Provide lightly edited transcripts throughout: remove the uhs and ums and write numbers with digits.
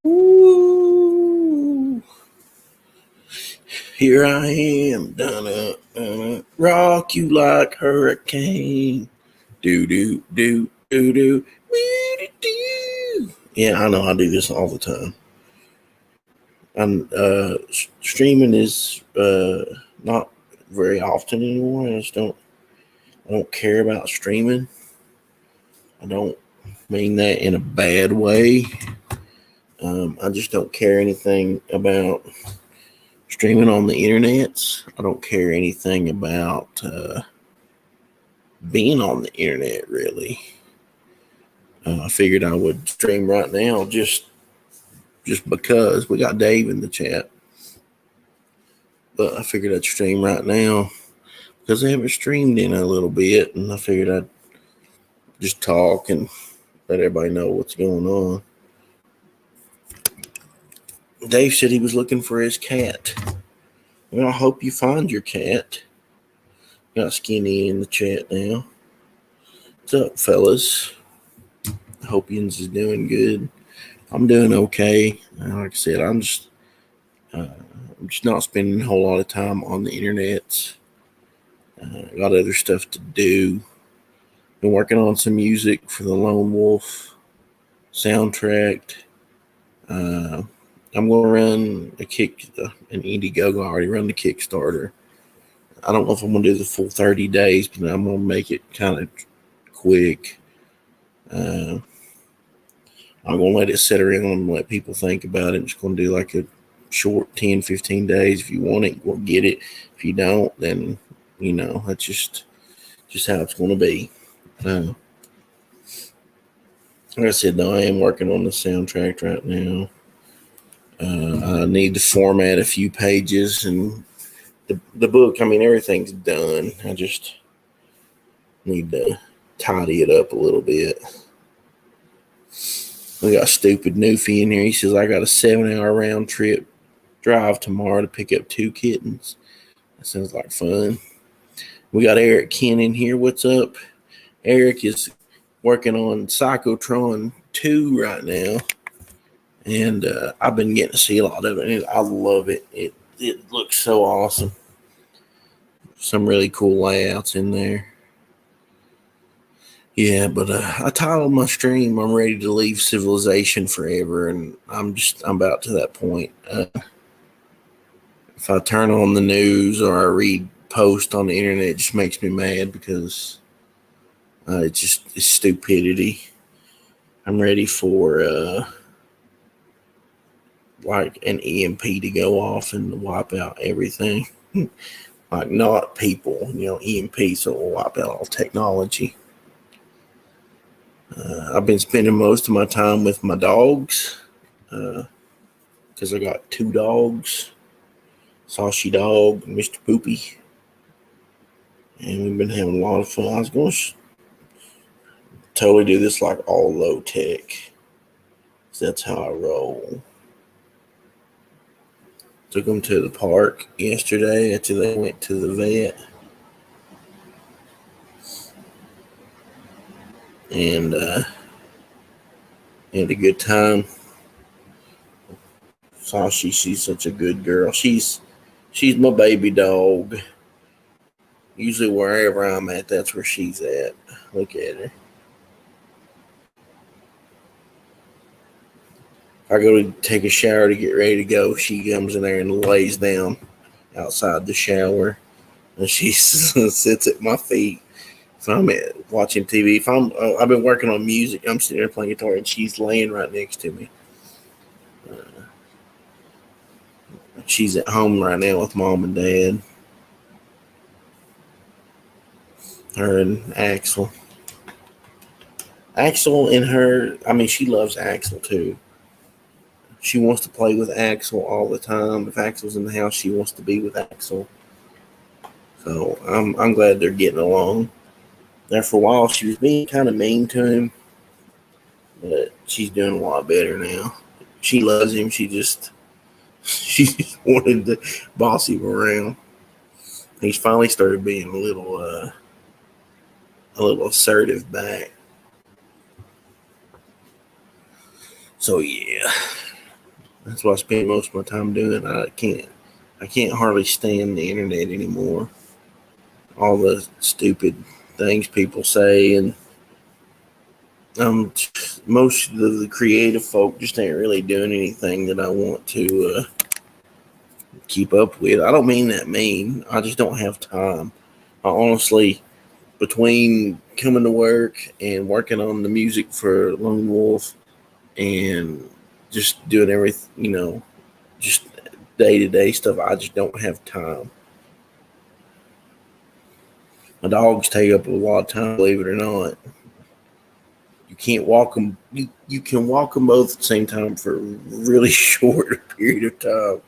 Ooh, here I am, donna, rock you like hurricane. Do do do do do do. Yeah, I know. I do this all the time. I'm streaming is not very often anymore. I just don't. I don't care about streaming. I don't mean that in a bad way. I just don't care anything about streaming on the internet. I don't care anything about being on the internet really. I figured I would stream right now just because we got Dave in the chat. But I figured I'd stream right now because I haven't streamed in a little bit, and I figured I'd just talk and let everybody know what's going on. Dave said he was looking for his cat. Well, I hope you find your cat. Got Skinny in the chat now. What's up, fellas? Hope Yins is doing good. I'm doing okay. Like I said, I'm just not spending a whole lot of time on the internet. I got other stuff to do. Been working on some music for the Lone Wolf soundtrack. I'm going to run an Indiegogo. I already run the Kickstarter. I don't know if I'm going to do the full 30 days, but I'm going to make it kind of quick. I'm going to let it sit around and let people think about it. I'm just going to do like a short 10, 15 days. If you want it, we'll get it. If you don't, then, that's just how it's going to be. Like I said, though, I am working on the soundtrack right now. I need to format a few pages and the book. I mean, everything's done. I just need to tidy it up a little bit. We got Stupid Newfie in here. He says, I got a 7-hour round trip drive tomorrow to pick up 2 kittens. That sounds like fun. We got Eric Ken in here. What's up? Eric is working on Psychotron 2 right now. And I've been getting to see a lot of it. I love it. It looks so awesome. Some really cool layouts in there. Yeah, but I titled my stream, I'm ready to leave civilization forever, and I'm about to that point. If I turn on the news or I read posts on the internet, it just makes me mad because it's stupidity. I'm ready for like an EMP to go off and wipe out everything. Like not people, EMP, so it'll wipe out all technology. I've been spending most of my time with my dogs because I got 2 dogs, Saucy Dog and Mr. Poopy. And we've been having a lot of fun. I was going to totally do this like all low tech. So that's how I roll. Took them to the park yesterday after they went to the vet. And had a good time. Sashi, she's such a good girl. She's my baby dog. Usually wherever I'm at, that's where she's at. Look at her. If I go to take a shower to get ready to go, she comes in there and lays down outside the shower. And she sits at my feet. If I'm watching TV, I've been working on music. I'm sitting there playing guitar, and she's laying right next to me. She's at home right now with mom and dad. Her and Axel. Axel and her, I mean, she loves Axel too. She wants to play with Axel all the time. If Axel's in the house, she wants to be with Axel. So I'm glad they're getting along. There for a while, she was being kind of mean to him, but she's doing a lot better now. She loves him. She just wanted to boss him around. He's finally started being a little assertive back. So yeah, That's what I spend most of my time doing. I can't hardly stand the internet anymore. All the stupid things people say, and most of the creative folk just ain't really doing anything that I want to keep up with. I don't mean that mean. I just don't have time. I honestly, between coming to work and working on the music for Lone Wolf and just doing everything, just day to day stuff, I just don't have time. My dogs take up a lot of time, believe it or not. You can't walk them. You can walk them both at the same time for a really short period of time,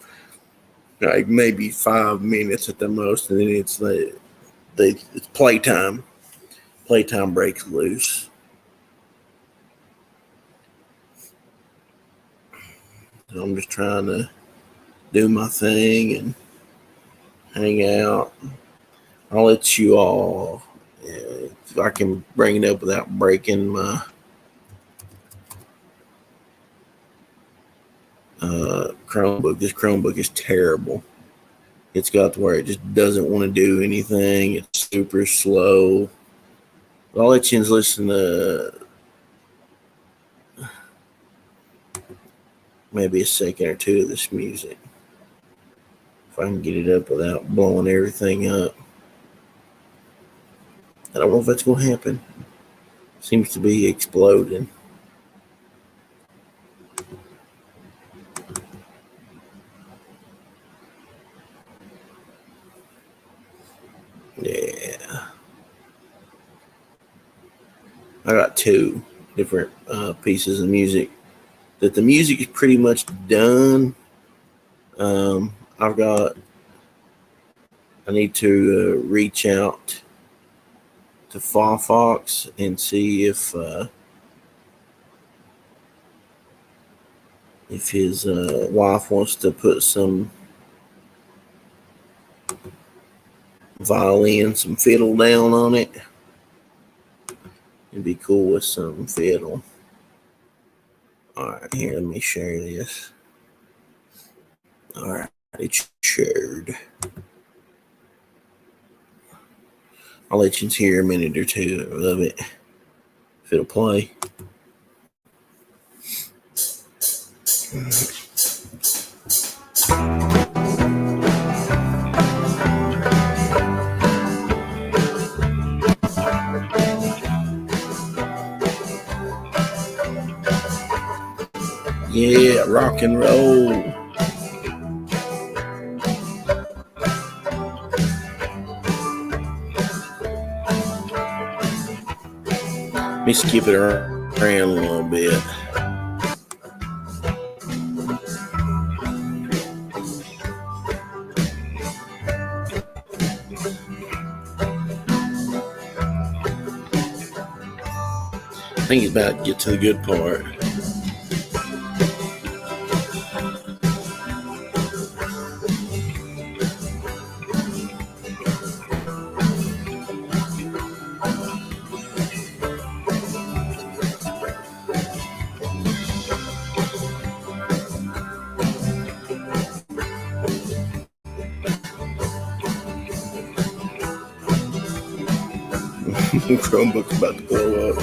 like maybe 5 minutes at the most, and then it's playtime. Playtime breaks loose. So I'm just trying to do my thing and hang out. I'll let you all, if I can bring it up without breaking my Chromebook. This Chromebook is terrible. It's got to where it just doesn't want to do anything. It's super slow. I'll let you listen to maybe a second or two of this music. If I can get it up without blowing everything up. I don't know if that's going to happen. Seems to be exploding. Yeah. I got two different pieces of music. That the music is pretty much done. I need to reach out to Fox and see if his wife wants to put some violin, some fiddle down on it. It'd be cool with some fiddle. All right, here, let me share this. All right, it's shared. I'll let you hear a minute or two of it if it'll play. Yeah, rock and roll. Let me skip it around a little bit. I think it's about to get to the good part. Chromebook's about to blow up.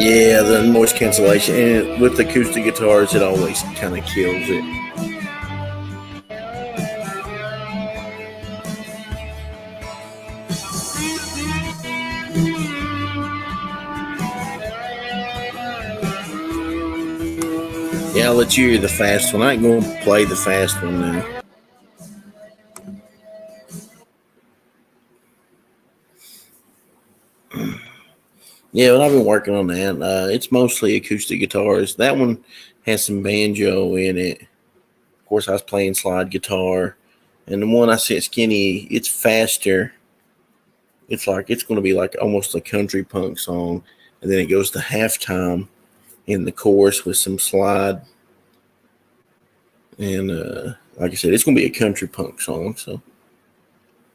Yeah, the noise cancellation, and with acoustic guitars, it always kind of kills it. Yeah, I'll let you hear the fast one. I ain't going to play the fast one now. Yeah, but I've been working on that. It's mostly acoustic guitars. That one has some banjo in it. Of course, I was playing slide guitar. And the one I sent Skinny, it's faster. It's like it's going to be like almost a country punk song. And then it goes to halftime in the chorus with some slide. And like I said, it's going to be a country punk song. So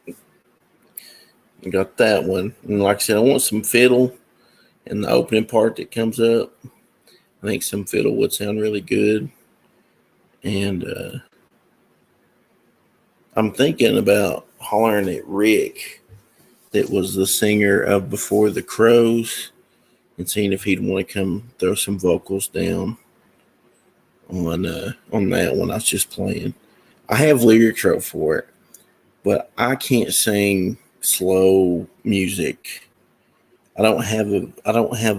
I got that one. And like I said, I want some fiddle. and the opening part that comes up. I think some fiddle would sound really good. And I'm thinking about hollering at Rick, that was the singer of Before the Crows, and seeing if he'd want to come throw some vocals down on that one I was just playing. I have lyrics wrote for it, but I can't sing slow music. I don't have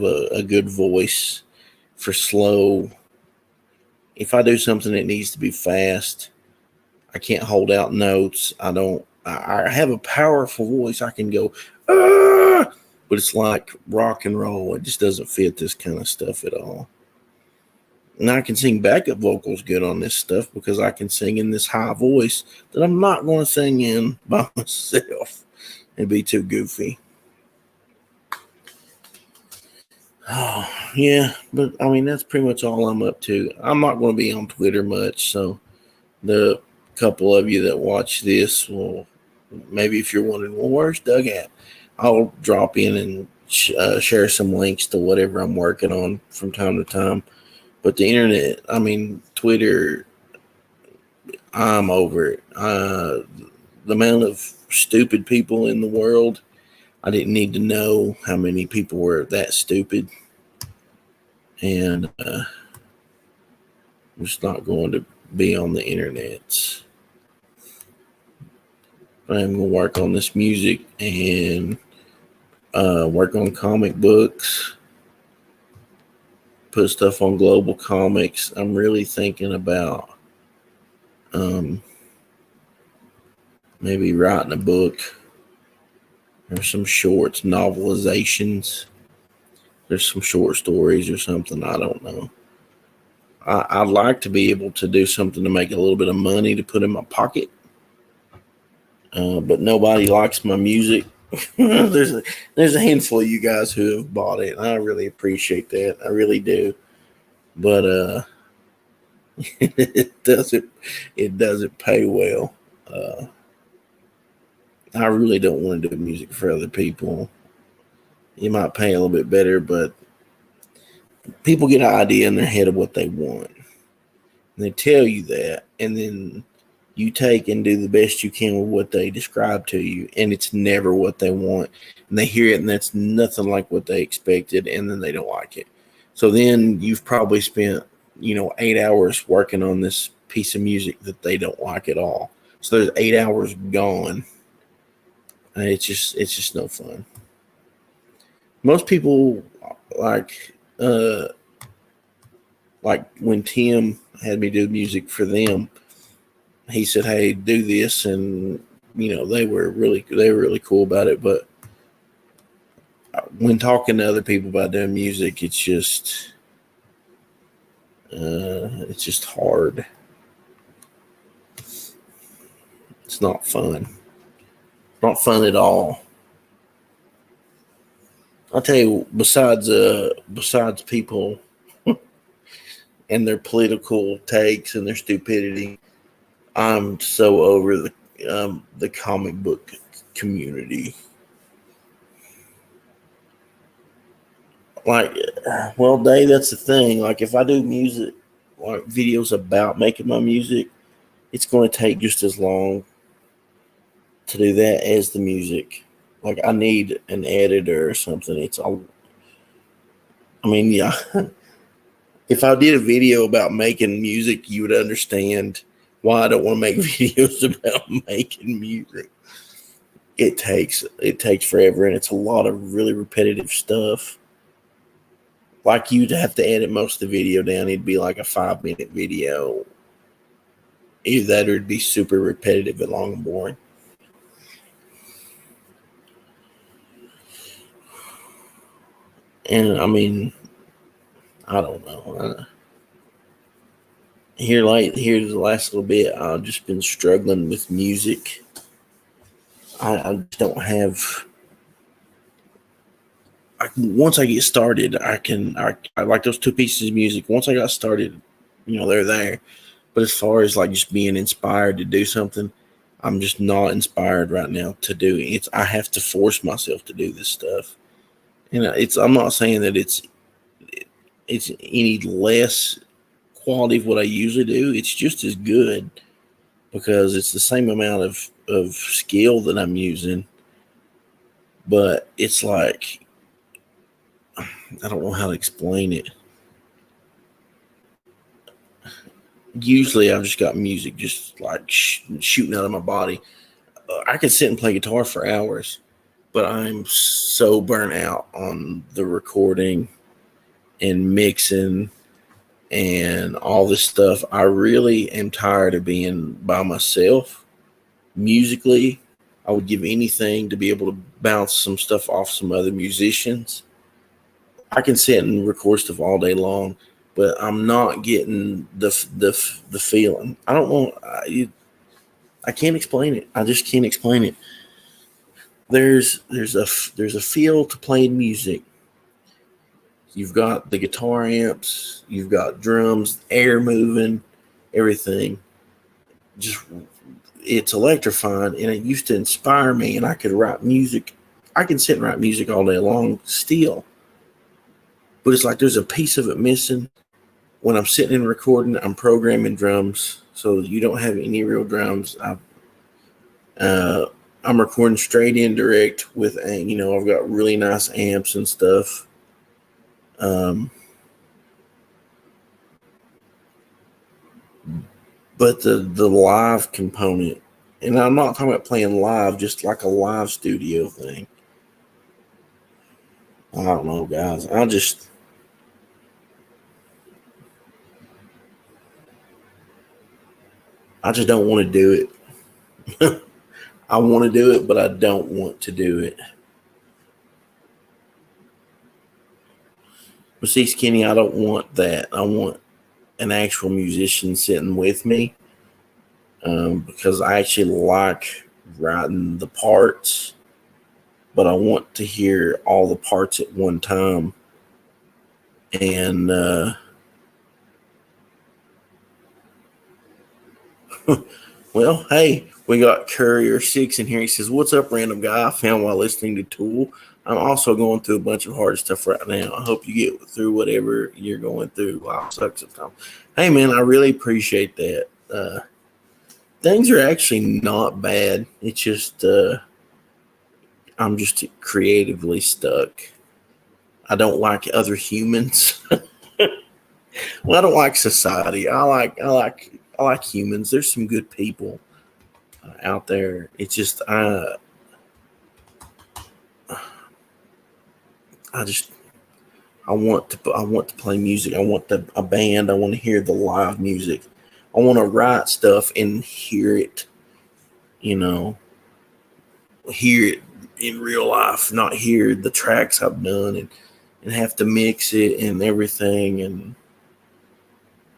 a good voice for slow. If I do something that needs to be fast, I can't hold out notes. I have a powerful voice. I can go, ah, but it's like rock and roll. It just doesn't fit this kind of stuff at all. And I can sing backup vocals good on this stuff because I can sing in this high voice that I'm not going to sing in by myself. It'd be too goofy. Oh, yeah, but I mean, that's pretty much all I'm up to. I'm not going to be on Twitter much, so the couple of you that watch this will maybe, if you're wondering, well, where's Doug at? I'll drop in and share some links to whatever I'm working on from time to time. But the internet, I mean, Twitter, I'm over it. The amount of stupid people in the world, I didn't need to know how many people were that stupid. And I'm just not going to be on the internet. I'm going to work on this music and work on comic books, put stuff on Global Comics. I'm really thinking about maybe writing a book or some shorts, novelizations. There's some short stories or something. I don't know. I'd like to be able to do something to make a little bit of money to put in my pocket. But nobody likes my music. there's a handful of you guys who have bought it, and I really appreciate that. I really do. But it doesn't pay well. I really don't want to do music for other people. You might pay a little bit better, but people get an idea in their head of what they want. And they tell you that, and then you take and do the best you can with what they describe to you, and it's never what they want. And they hear it, and that's nothing like what they expected, and then they don't like it. So then you've probably spent, 8 hours working on this piece of music that they don't like at all. So there's 8 hours gone. And it's just no fun. Most people like when Tim had me do music for them, he said, "Hey, do this," and they were really cool about it. But when talking to other people about doing music, it's just hard. It's not fun. Not fun at all. I'll tell you, besides people and their political takes and their stupidity, I'm so over the comic book community. Like, well, Dave, that's the thing. Like, if I do music, like videos about making my music, it's going to take just as long to do that as the music. Like, I need an editor or something. It's all. I mean, yeah. If I did a video about making music, you would understand why I don't want to make videos about making music. It takes forever, and it's a lot of really repetitive stuff. Like, you'd have to edit most of the video down. It'd be like a 5-minute video. Either that or it'd be super repetitive and long and boring. And I mean, I don't know. Here the last little bit, I've just been struggling with music. I don't have. Once I get started, I like those two pieces of music. Once I got started, they're there. But as far as like just being inspired to do something, I'm just not inspired right now to do it. I have to force myself to do this stuff. And I'm not saying that it's any less quality of what I usually do. It's just as good because it's the same amount of skill that I'm using. But it's like, I don't know how to explain it. Usually I've just got music just like shooting out of my body. I could sit and play guitar for hours, but I'm so burnt out on the recording and mixing and all this stuff. I really am tired of being by myself musically. I would give anything to be able to bounce some stuff off some other musicians. I can sit and record stuff all day long, but I'm not getting the feeling. I don't know. I can't explain it. I just can't explain it. There's a feel to playing music. You've got the guitar amps, you've got drums, air moving, everything. Just it's electrifying, and it used to inspire me, and I could write music. I can sit and write music all day long still, but it's like there's a piece of it missing. When I'm sitting and recording, I'm programming drums, so you don't have any real drums. I'm recording straight in direct with, I've got really nice amps and stuff. But the live component, and I'm not talking about playing live, just like a live studio thing. I don't know, guys. I just don't want to do it. I want to do it, but I don't want to do it. But see, Skinny, I don't want that. I want an actual musician sitting with me, because I actually like writing the parts, but I want to hear all the parts at one time. And well, hey, we got Courier6 in here. He says, "What's up, random guy? I found while listening to Tool. I'm also going through a bunch of hard stuff right now. I hope you get through whatever you're going through. Life sucks sometimes." Hey, man, I really appreciate that. Things are actually not bad. It's just I'm just creatively stuck. I don't like other humans. Well, I don't like society. I like humans. There's some good people out there. It's just I just I want to play music. I want a band. I want to hear the live music. I want to write stuff and hear it. Hear it in real life, not hear the tracks I've done and have to mix it and everything. And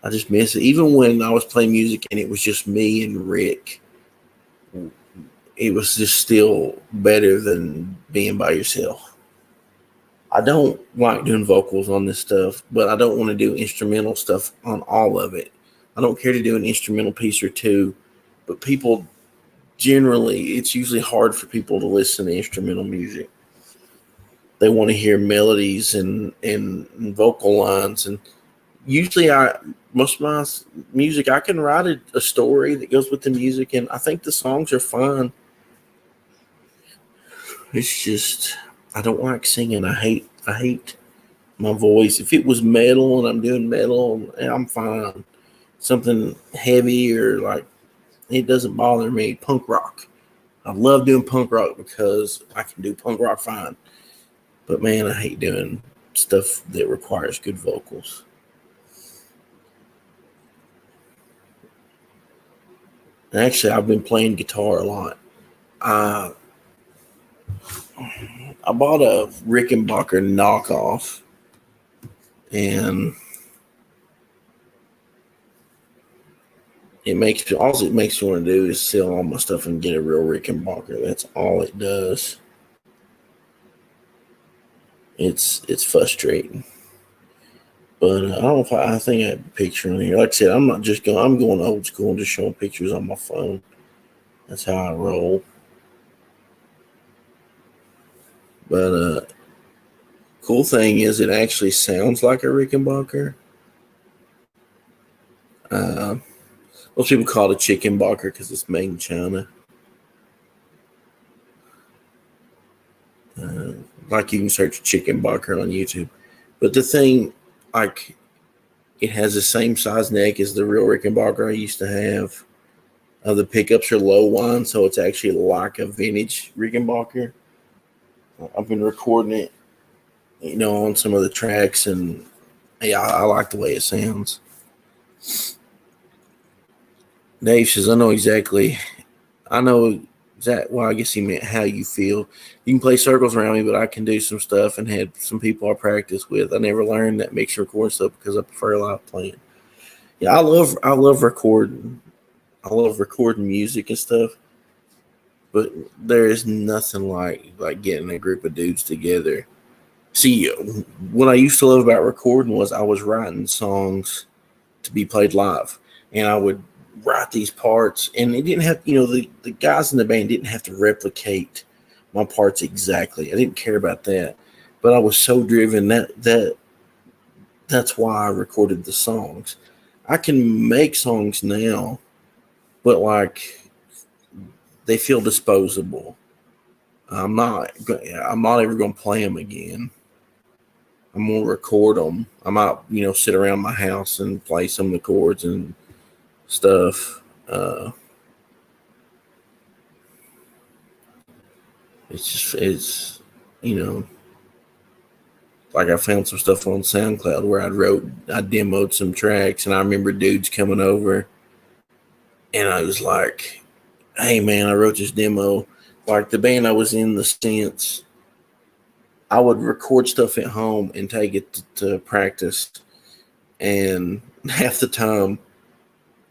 I just miss it. Even when I was playing music and it was just me and Rick, it was just still better than being by yourself. I don't like doing vocals on this stuff, but I don't want to do instrumental stuff on all of it. I don't care to do an instrumental piece or two, but people generally, it's usually hard for people to listen to instrumental music. They want to hear melodies and vocal lines. And usually most of my music, I can write a story that goes with the music, and I think the songs are fine. It's just I don't like singing. I hate my voice. If it was metal and I'm doing metal, I'm fine. Something heavy or like, it doesn't bother me. Punk rock. I love doing punk rock because I can do punk rock fine. But man, I hate doing stuff that requires good vocals. And actually, I've been playing guitar a lot. I bought a Rickenbacker knockoff, and it makes me want to do is sell all my stuff and get a real Rickenbacker. That's all it does. It's frustrating, but I don't know if I think I have a picture on here. Like I said, I'm going old school and just showing pictures on my phone. That's how I roll. But Cool thing is it actually sounds like a Rickenbacker. Most people call it a Chickenbacker because it's made in China. Like you can search Chickenbacker on YouTube. But the thing, like, it has the same size neck as the real Rickenbacker I used to have. The pickups are low whine, so it's actually like a vintage Rickenbacker. I've been recording it, on some of the tracks, and yeah, I like the way it sounds. Dave says, I know exactly. Well, I guess he meant how you feel. You can play circles around me, but I can do some stuff and had some people I practice with. I never learned that mixer record stuff because I prefer live playing. Yeah, I love recording. I love recording music and stuff, but there is nothing like getting a group of dudes together. See, what I used to love about recording was I was writing songs to be played live, and I would write these parts, and it didn't have, the guys in the band didn't have to replicate my parts exactly. I didn't care about that, but I was so driven that's why I recorded the songs. I can make songs now, but they feel disposable. I'm not ever going to play them again. I'm going to record them. I might, sit around my house and play some of the chords and stuff. It's like I found some stuff on SoundCloud where I demoed some tracks, and I remember dudes coming over, and I was like, hey man, I wrote this demo. Like the band I was in, the Stents, I would record stuff at home and take it to practice, and half the time,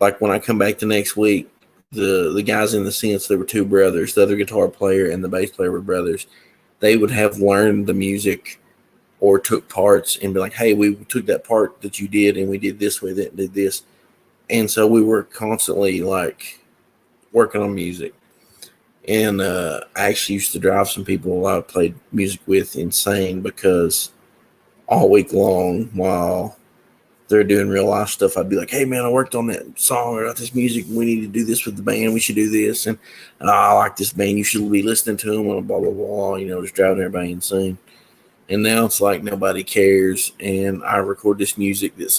like when I come back the next week, the guys in the Stents, there were two brothers, the other guitar player and the bass player were brothers. They would have learned the music or took parts and be like, hey, we took that part that you did and we did this with it and did this. And so we were constantly working on music. And I actually used to drive some people I played music with insane because all week long while they're doing real life stuff, I'd be like, hey man, I worked on that song or this music. We need to do this with the band. We should do this. And I like this band. You should be listening to them and blah, blah, blah, just driving everybody insane. And now it's like nobody cares. And I record this music that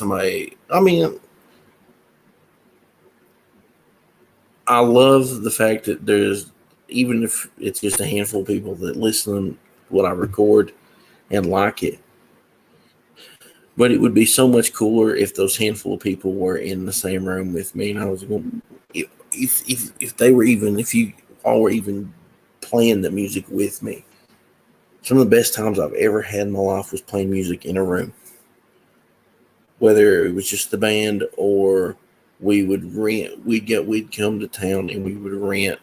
I love the fact that there's, even if it's just a handful of people that listen to what I record and like it. But it would be so much cooler if those handful of people were in the same room with me. And I was going, if you all were even playing the music with me. Some of the best times I've ever had in my life was playing music in a room. Whether it was just the band or we'd come to town and we would rent,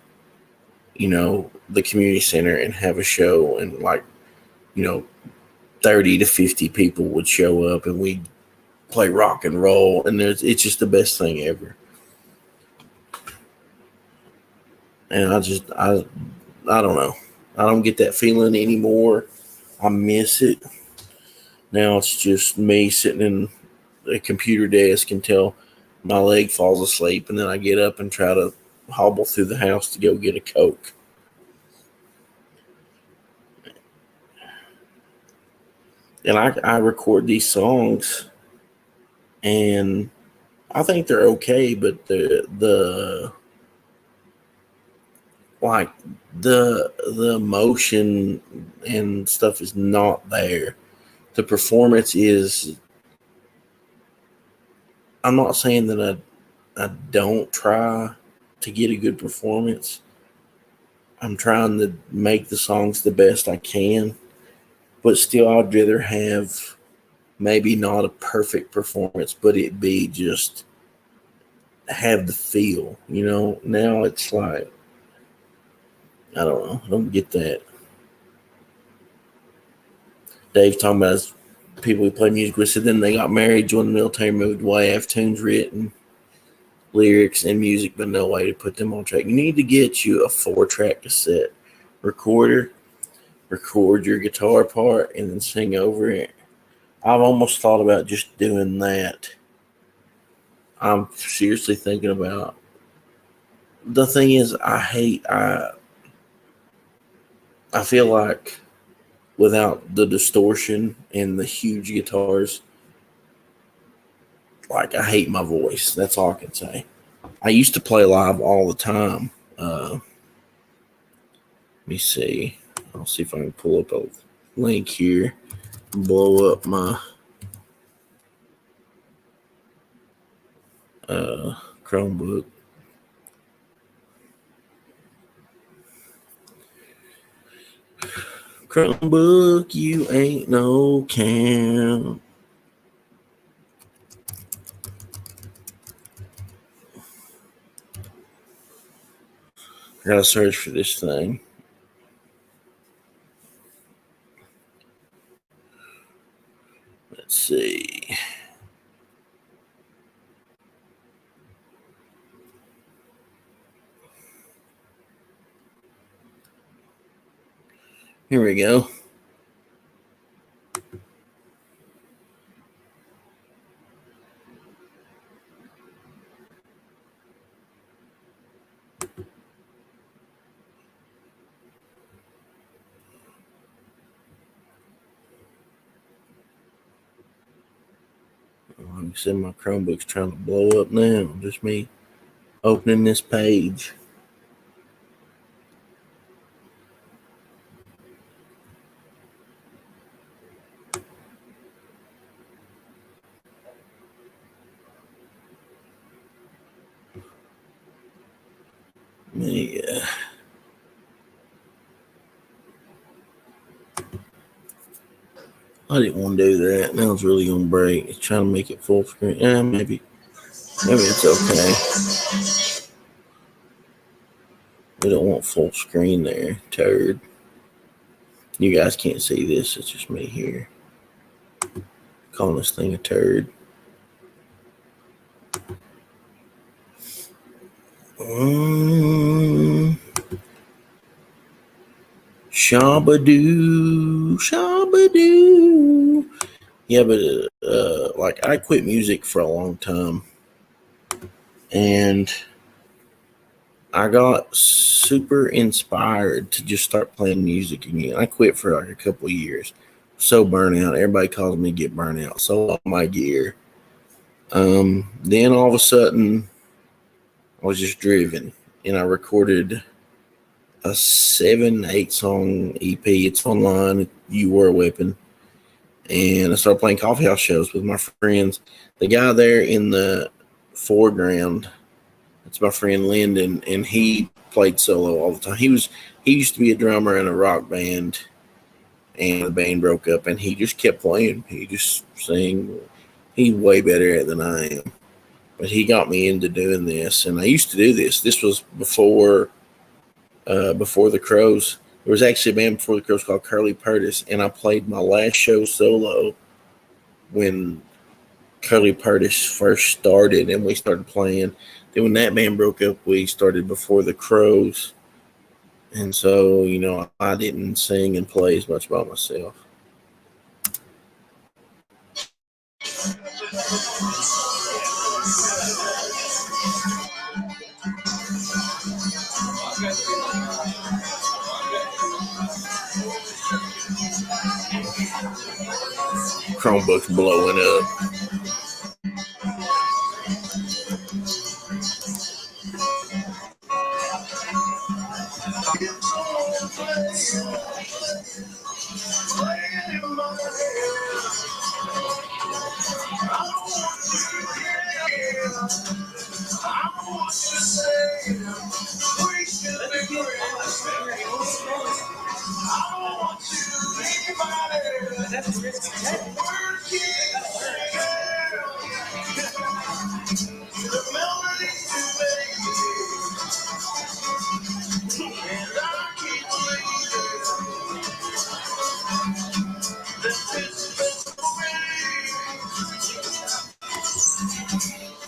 the community center and have a show, and 30 to 50 people would show up and we'd play rock and roll, and it's just the best thing ever. And I don't know. I don't get that feeling anymore. I miss it. Now it's just me sitting in a computer desk until my leg falls asleep, and then I get up and try to hobble through the house to go get a Coke. And I record these songs, and I think they're okay, but the emotion and stuff is not there. The performance is. I'm not saying that I don't try to get a good performance. I'm trying to make the songs the best I can, but still I'd rather have maybe not a perfect performance, but it be just have the feel, Now it's like, I don't know. I don't get that. Dave talking about his people who play music with, said then they got married, joined the military, moved away, have tunes written, lyrics and music, but no way to put them on track. You need to get you a 4-track cassette recorder record your guitar part and then sing over it. I've almost thought about just doing that. I'm seriously thinking about. The thing is, I feel like without the distortion and the huge guitars, like I hate my voice. That's all I can say. I used to play live all the time. Let me see. I'll see if I can pull up a link here. Blow up my Chromebook. Chromebook, you ain't no count. I gotta search for this thing. Let's see. Here we go. Like I said, my Chromebook's trying to blow up now. Just me opening this page. Yeah. I didn't want to do that. Now it's really gonna break. It's trying to make it full screen. Maybe it's okay. We don't want full screen there, turd. You guys can't see this. It's just me here calling this thing a turd. Shabadoo, shabadoo. Yeah, but like I quit music for a long time, and I got super inspired to just start playing music again. I quit for like a couple of years. So burnout. Everybody calls me get burnout. So on my gear. Then all of a sudden, I was just driven, and I recorded a 7-8 song EP. It's online. You Were a Weapon. And I started playing coffee house shows with my friends. The guy there in the foreground, that's my friend Lyndon, and he played solo all the time. He used to be a drummer in a rock band, and the band broke up, and he just kept playing. He just sang. He's way better at it than I am. But he got me into doing this, and I used to do this. This was before the Crows. There was actually a band before the Crows called Curly Purtis, and I played my last show solo when Curly Purtis first started, and we started playing. Then when that band broke up, we started before the Crows, and so I didn't sing and play as much by myself. Chromebook's blowing up.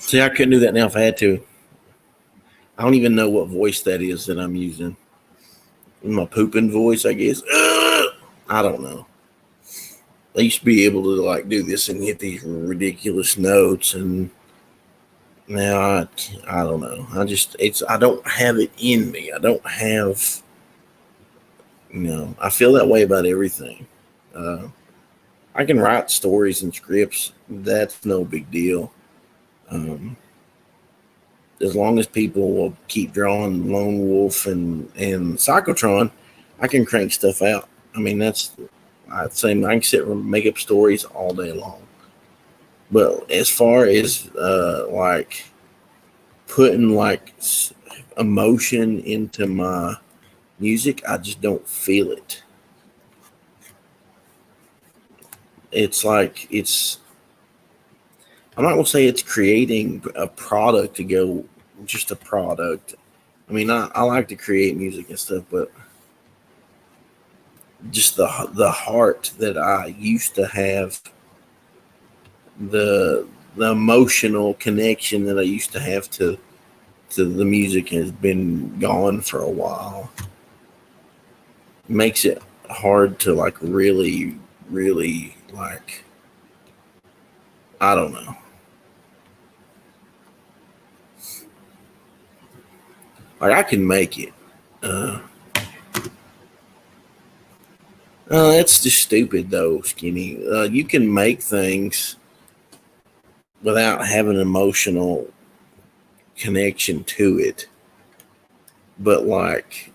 See, I couldn't do that now if I had to. I don't even know what voice that is that I'm using. My pooping voice, I guess. I don't know. I used to be able to like do this and hit these ridiculous notes, and now I don't know. I don't have it in me. I don't have, I feel that way about everything. Uh, I can write stories and scripts. That's no big deal. Um, as long as people will keep drawing Lone Wolf and Cyclotron, I can crank stuff out. I mean, I'd say I can sit and make up stories all day long. But as far as like putting like emotion into my music, I just don't feel it. It's like I'm not gonna say it's creating a product to go just a product. I mean, I like to create music and stuff, but just the heart that I used to have, the the emotional connection that I used to have to the music has been gone for a while. Makes it hard to like really like, I don't know. Like I can make it. Uh, that's just stupid though, Skinny. You can make things without having an emotional connection to it, but like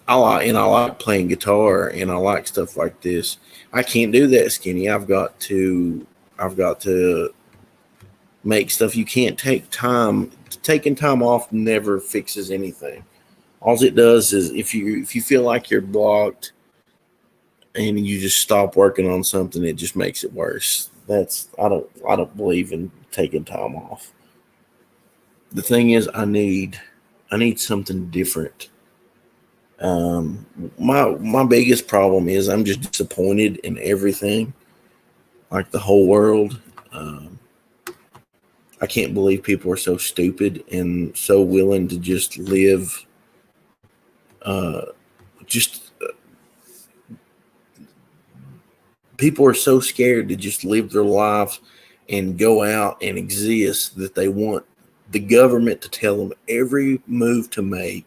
I like playing guitar and I like stuff like this. I can't do that, Skinny. I've got to make stuff. You can't take time. Taking time off never fixes anything. All it does is if you feel like you're blocked and you just stop working on something, it just makes it worse. That's I don't believe in taking time off. The thing is, I need something different. My biggest problem is I'm just disappointed in everything, like the whole world. Um, I can't believe people are so stupid and so willing to just live. Uh, just People are so scared to just live their life and go out and exist that they want the government to tell them every move to make.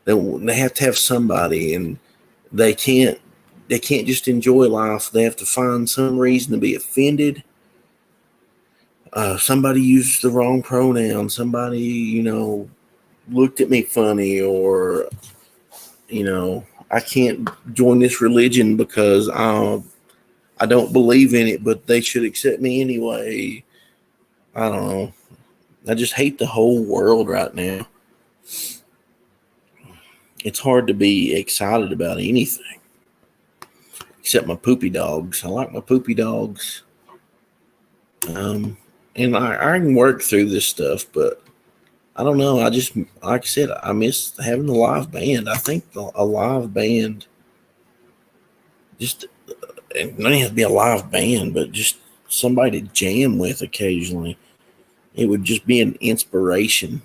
They have to have somebody, and they can't they can't just enjoy life. They have to find some reason to be offended. Somebody used the wrong pronoun. Somebody, looked at me funny, or I can't join this religion because I don't believe in it, but they should accept me anyway. I don't know. I just hate the whole world right now. It's hard to be excited about anything except my poopy dogs. I like my poopy dogs. Um, and I can work through this stuff, but I don't know. I just, like I said, I miss having the live band. I think a live band, just, it doesn't have to be a live band, but just somebody to jam with occasionally. It would just be an inspiration.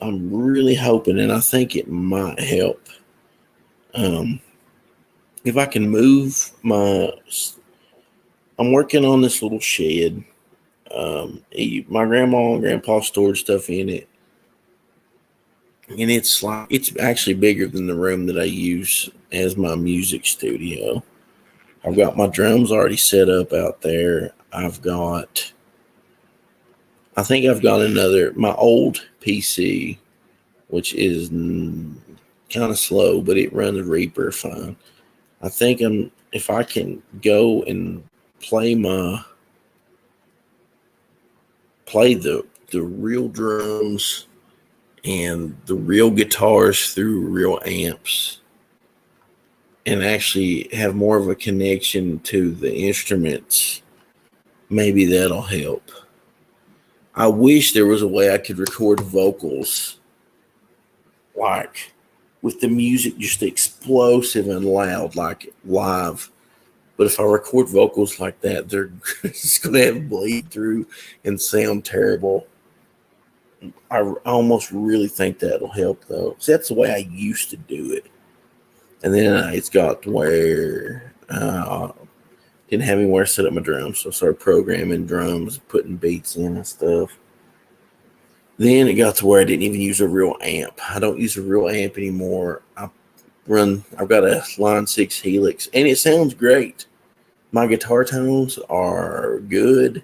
I'm really hoping, and I think it might help. Um, if I can move I'm working on this little shed. My grandma and grandpa stored stuff in it, and it's actually bigger than the room that I use as my music studio. I've got my drums already set up out there. I think I've got my old PC, which is kind of slow, but it runs Reaper fine. I think if I can go and play the real drums and the real guitars through real amps and actually have more of a connection to the instruments, maybe that'll help. I wish there was a way I could record vocals like with the music just explosive and loud, like live. But if I record vocals like that, they're just going to have bleed through and sound terrible. I almost really think that'll help though. See, that's the way I used to do it, and then it's got to where didn't have anywhere to set up my drums, so I started programming drums, putting beats in and stuff. Then it got to where I didn't even use a real amp. I don't use a real amp anymore. I've got a Line 6 Helix, and it sounds great. My guitar tones are good.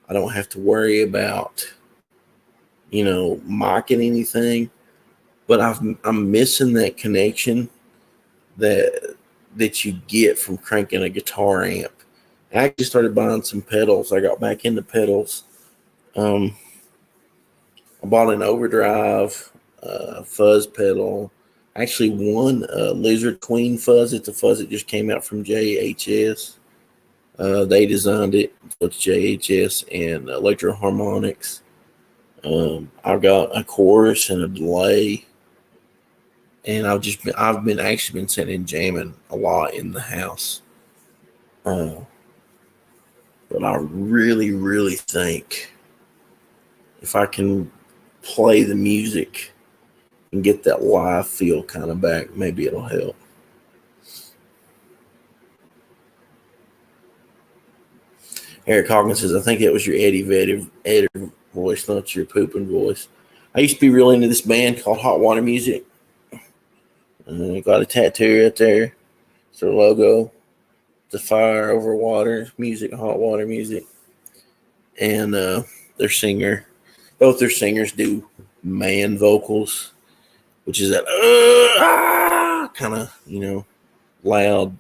I don't have to worry about, mocking anything. But I'm missing that connection that you get from cranking a guitar amp. I actually started buying some pedals. I got back into pedals. I bought an overdrive fuzz pedal. Actually, one Lizard Queen fuzz. It's a fuzz that just came out from JHS. They designed it. So it's JHS and Electro Harmonics. I've got a chorus and a delay, and I've been sitting and jamming a lot in the house. But I really, really think if I can play the music and get that live feel kind of back, maybe it'll help. Eric Hawkins says, I think it was your Eddie Vedder voice, not your pooping voice. I used to be real into this band called Hot Water Music. Got a tattoo right there. It's their logo. The fire over water music, hot water music. And their singer, both their singers do man vocals, which is that kind of, loud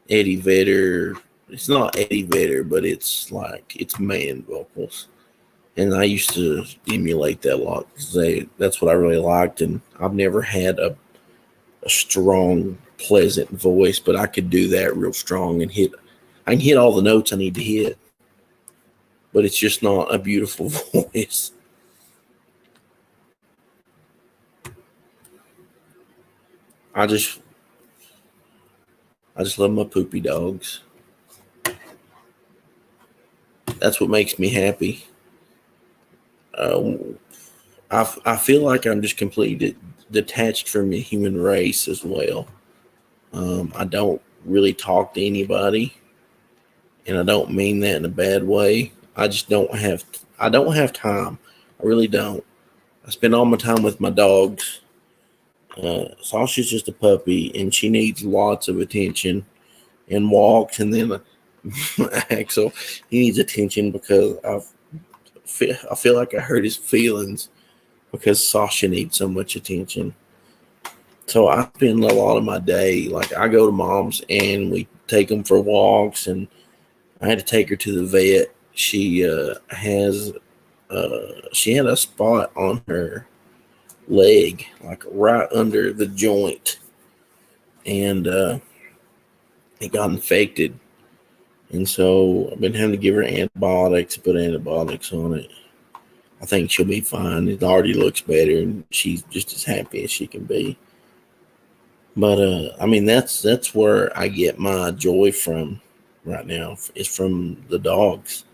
Eddie Vedder. It's not Eddie Vedder, but it's man vocals. And I used to emulate that a lot because that's what I really liked. And I've never had a strong, pleasant voice, but I could do that real strong and I can hit all the notes I need to hit. But it's just not a beautiful voice. I just love my poopy dogs. That's what makes me happy. I feel like I'm just completely detached from the human race as well. I don't really talk to anybody, and I don't mean that in a bad way. I just don't have time. I really don't. I spend all my time with my dogs. Sasha's just a puppy, and she needs lots of attention and walks. And then Axel, he needs attention because I feel like I hurt his feelings because Sasha needs so much attention. So I spend a lot of my day, like I go to mom's and we take them for walks, and I had to take her to the vet. She she had a spot on her leg, like right under the joint, and it got infected. And so I've been having to give her antibiotics, put antibiotics on it. I think she'll be fine. It already looks better, and she's just as happy as she can be. But I mean, that's where I get my joy from right now. Is from the dogs,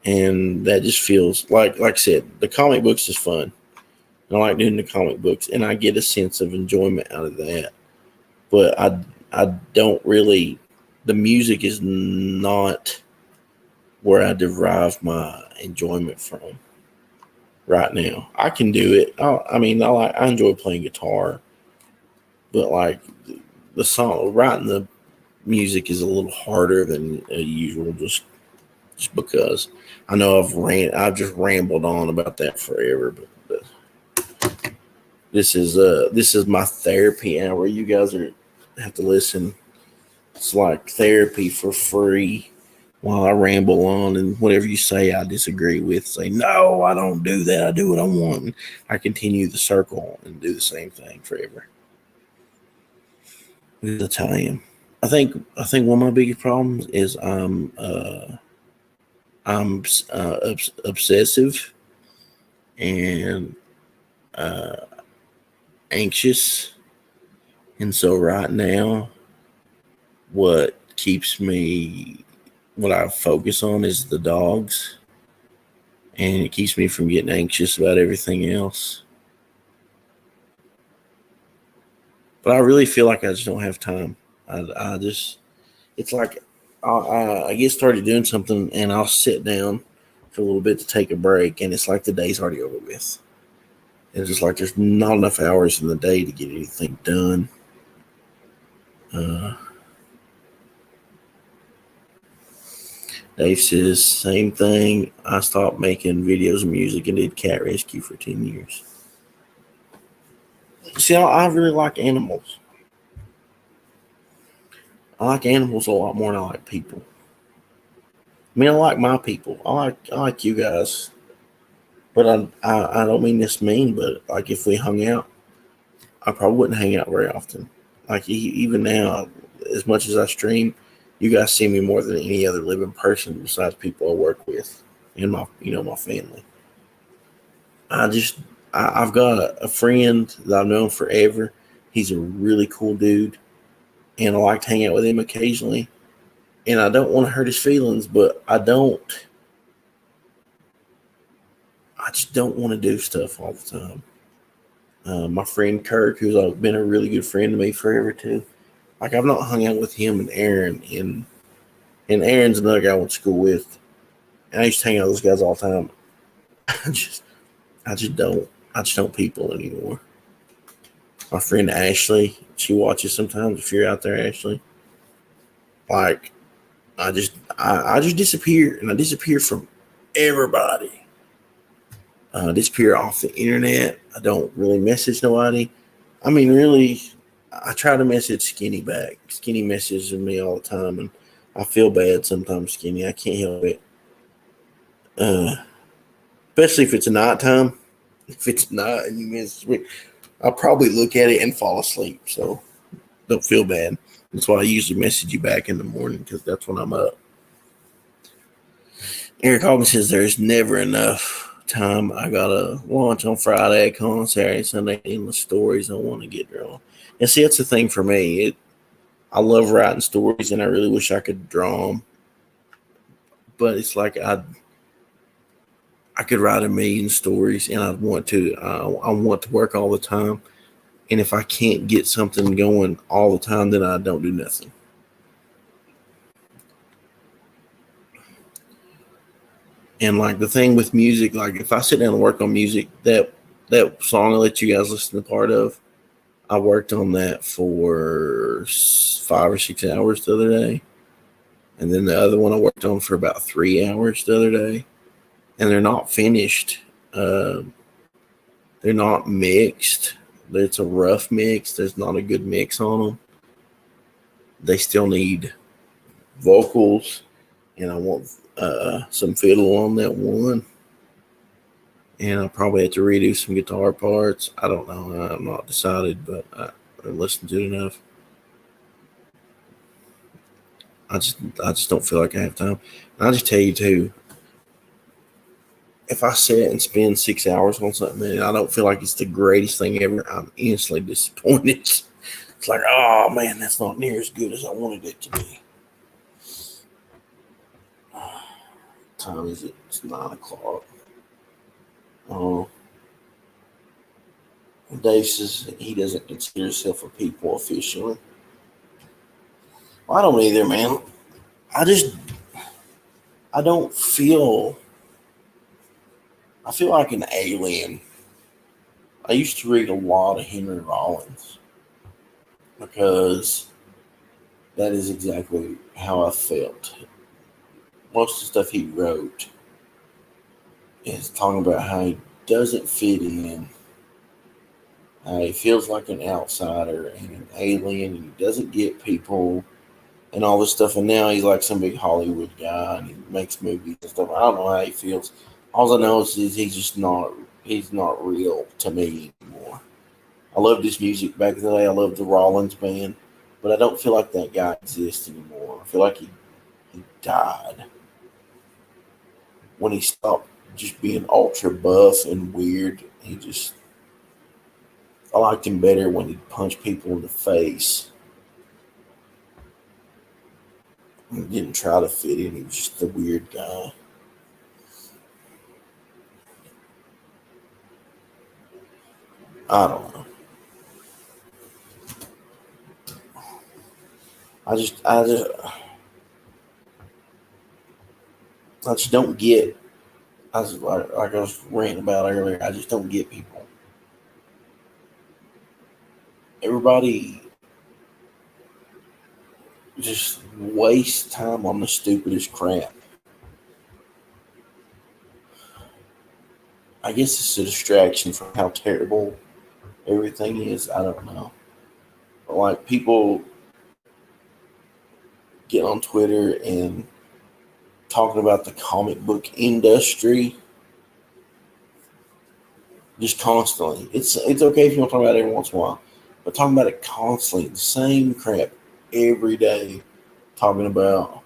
and that just feels like I said, the comic books is fun. I like doing the comic books, and I get a sense of enjoyment out of that. But I don't really. The music is not where I derive my enjoyment from right now. I can do it. I enjoy playing guitar, but like the song, writing the music is a little harder than usual, just because I know I've just rambled on about that forever, but this is my therapy hour. You guys have to listen. It's like therapy for free while I ramble on, and whatever you say I disagree with, say, no, I don't do that. I do what I want. And I continue the circle and do the same thing forever. That's how I am. I think one of my biggest problems is I'm obsessive and anxious, and so right now, what I focus on is the dogs, and it keeps me from getting anxious about everything else. But I really feel like I just don't have time. I just, it's like I get started doing something and I'll sit down for a little bit to take a break, and it's like the day's already over with. It's just like there's not enough hours in the day to get anything done. Uh, Dave says, same thing. I stopped making videos of music and did cat rescue for 10 years. See, I really like animals. I like animals a lot more than I like people. I mean, I like my people. I like you guys. But I don't mean this mean, but like if we hung out, I probably wouldn't hang out very often. Like even now, as much as I stream, you guys see me more than any other living person besides people I work with and my family. I just I've got a friend that I've known forever. He's a really cool dude, and I like to hang out with him occasionally. And I don't want to hurt his feelings, but I just don't want to do stuff all the time. My friend Kirk, who's been a really good friend to me forever too. Like I've not hung out with him and Aaron, and Aaron's another guy I went to school with. And I used to hang out with those guys all the time. I just I just don't people anymore. My friend Ashley, she watches sometimes. If you're out there, Ashley, like I just disappear, and I disappear from everybody. Disappear off the internet. I don't really message nobody. I mean, really, I try to message Skinny back. Skinny messages me all the time, and I feel bad sometimes. Skinny, I can't help it. Uh, Especially if it's nighttime. If it's not and you message me, I'll probably look at it and fall asleep. So don't feel bad. That's why I usually message you back in the morning because that's when I'm up. Eric Hawkins says there's never enough time. I got a launch on Friday, call on Saturday, Sunday, endless stories I want to get drawn. And see, that's the thing for me. I love writing stories, and I really wish I could draw them. But it's like I could write a million stories, and I'd want to. I want to work all the time, and if I can't get something going all the time, then I don't do nothing. And like the thing with music, like if I sit down and work on music, that song I let you guys listen to part of, I worked on that for 5 or 6 hours the other day, and then the other one I worked on for about 3 hours the other day, and they're not finished. Uh, they're not mixed. It's a rough mix. There's not a good mix on them. They still need vocals, and I want some fiddle on that one. And I'll probably have to redo some guitar parts. I don't know. I'm not decided, but I listened to it enough. I just don't feel like I have time. And I'll just tell you too, if I sit and spend 6 hours on something and I don't feel like it's the greatest thing ever, I'm instantly disappointed. It's like, oh man, that's not near as good as I wanted it to be. What time is it? It's 9 o'clock. Oh, Dave says he doesn't consider himself a people officially. Well, I don't either, man. I just I don't feel I feel like an alien. I used to read a lot of Henry Rollins because that is exactly how I felt. Most of the stuff he wrote is talking about how he doesn't fit in, how he feels like an outsider and an alien, and he doesn't get people and all this stuff. And now he's like some big Hollywood guy and he makes movies and stuff. I don't know how he feels. All I know is he's just not he's not real to me anymore. I loved his music back in the day. I loved the Rollins band, but I don't feel like that guy exists anymore. I feel like he died when he stopped just being ultra buff and weird. I liked him better when he'd punch people in the face. He didn't try to fit in. He was just a weird guy. I don't know. I just, I just, I just don't get. Like I was ranting about earlier. I just don't get people. Everybody just wastes time on the stupidest crap. I guess it's a distraction from how terrible everything is. I don't know. But like people get on Twitter and talking about the comic book industry just constantly. It's okay if you want to talk about it every once in a while, but talking about it constantly, the same crap every day, talking about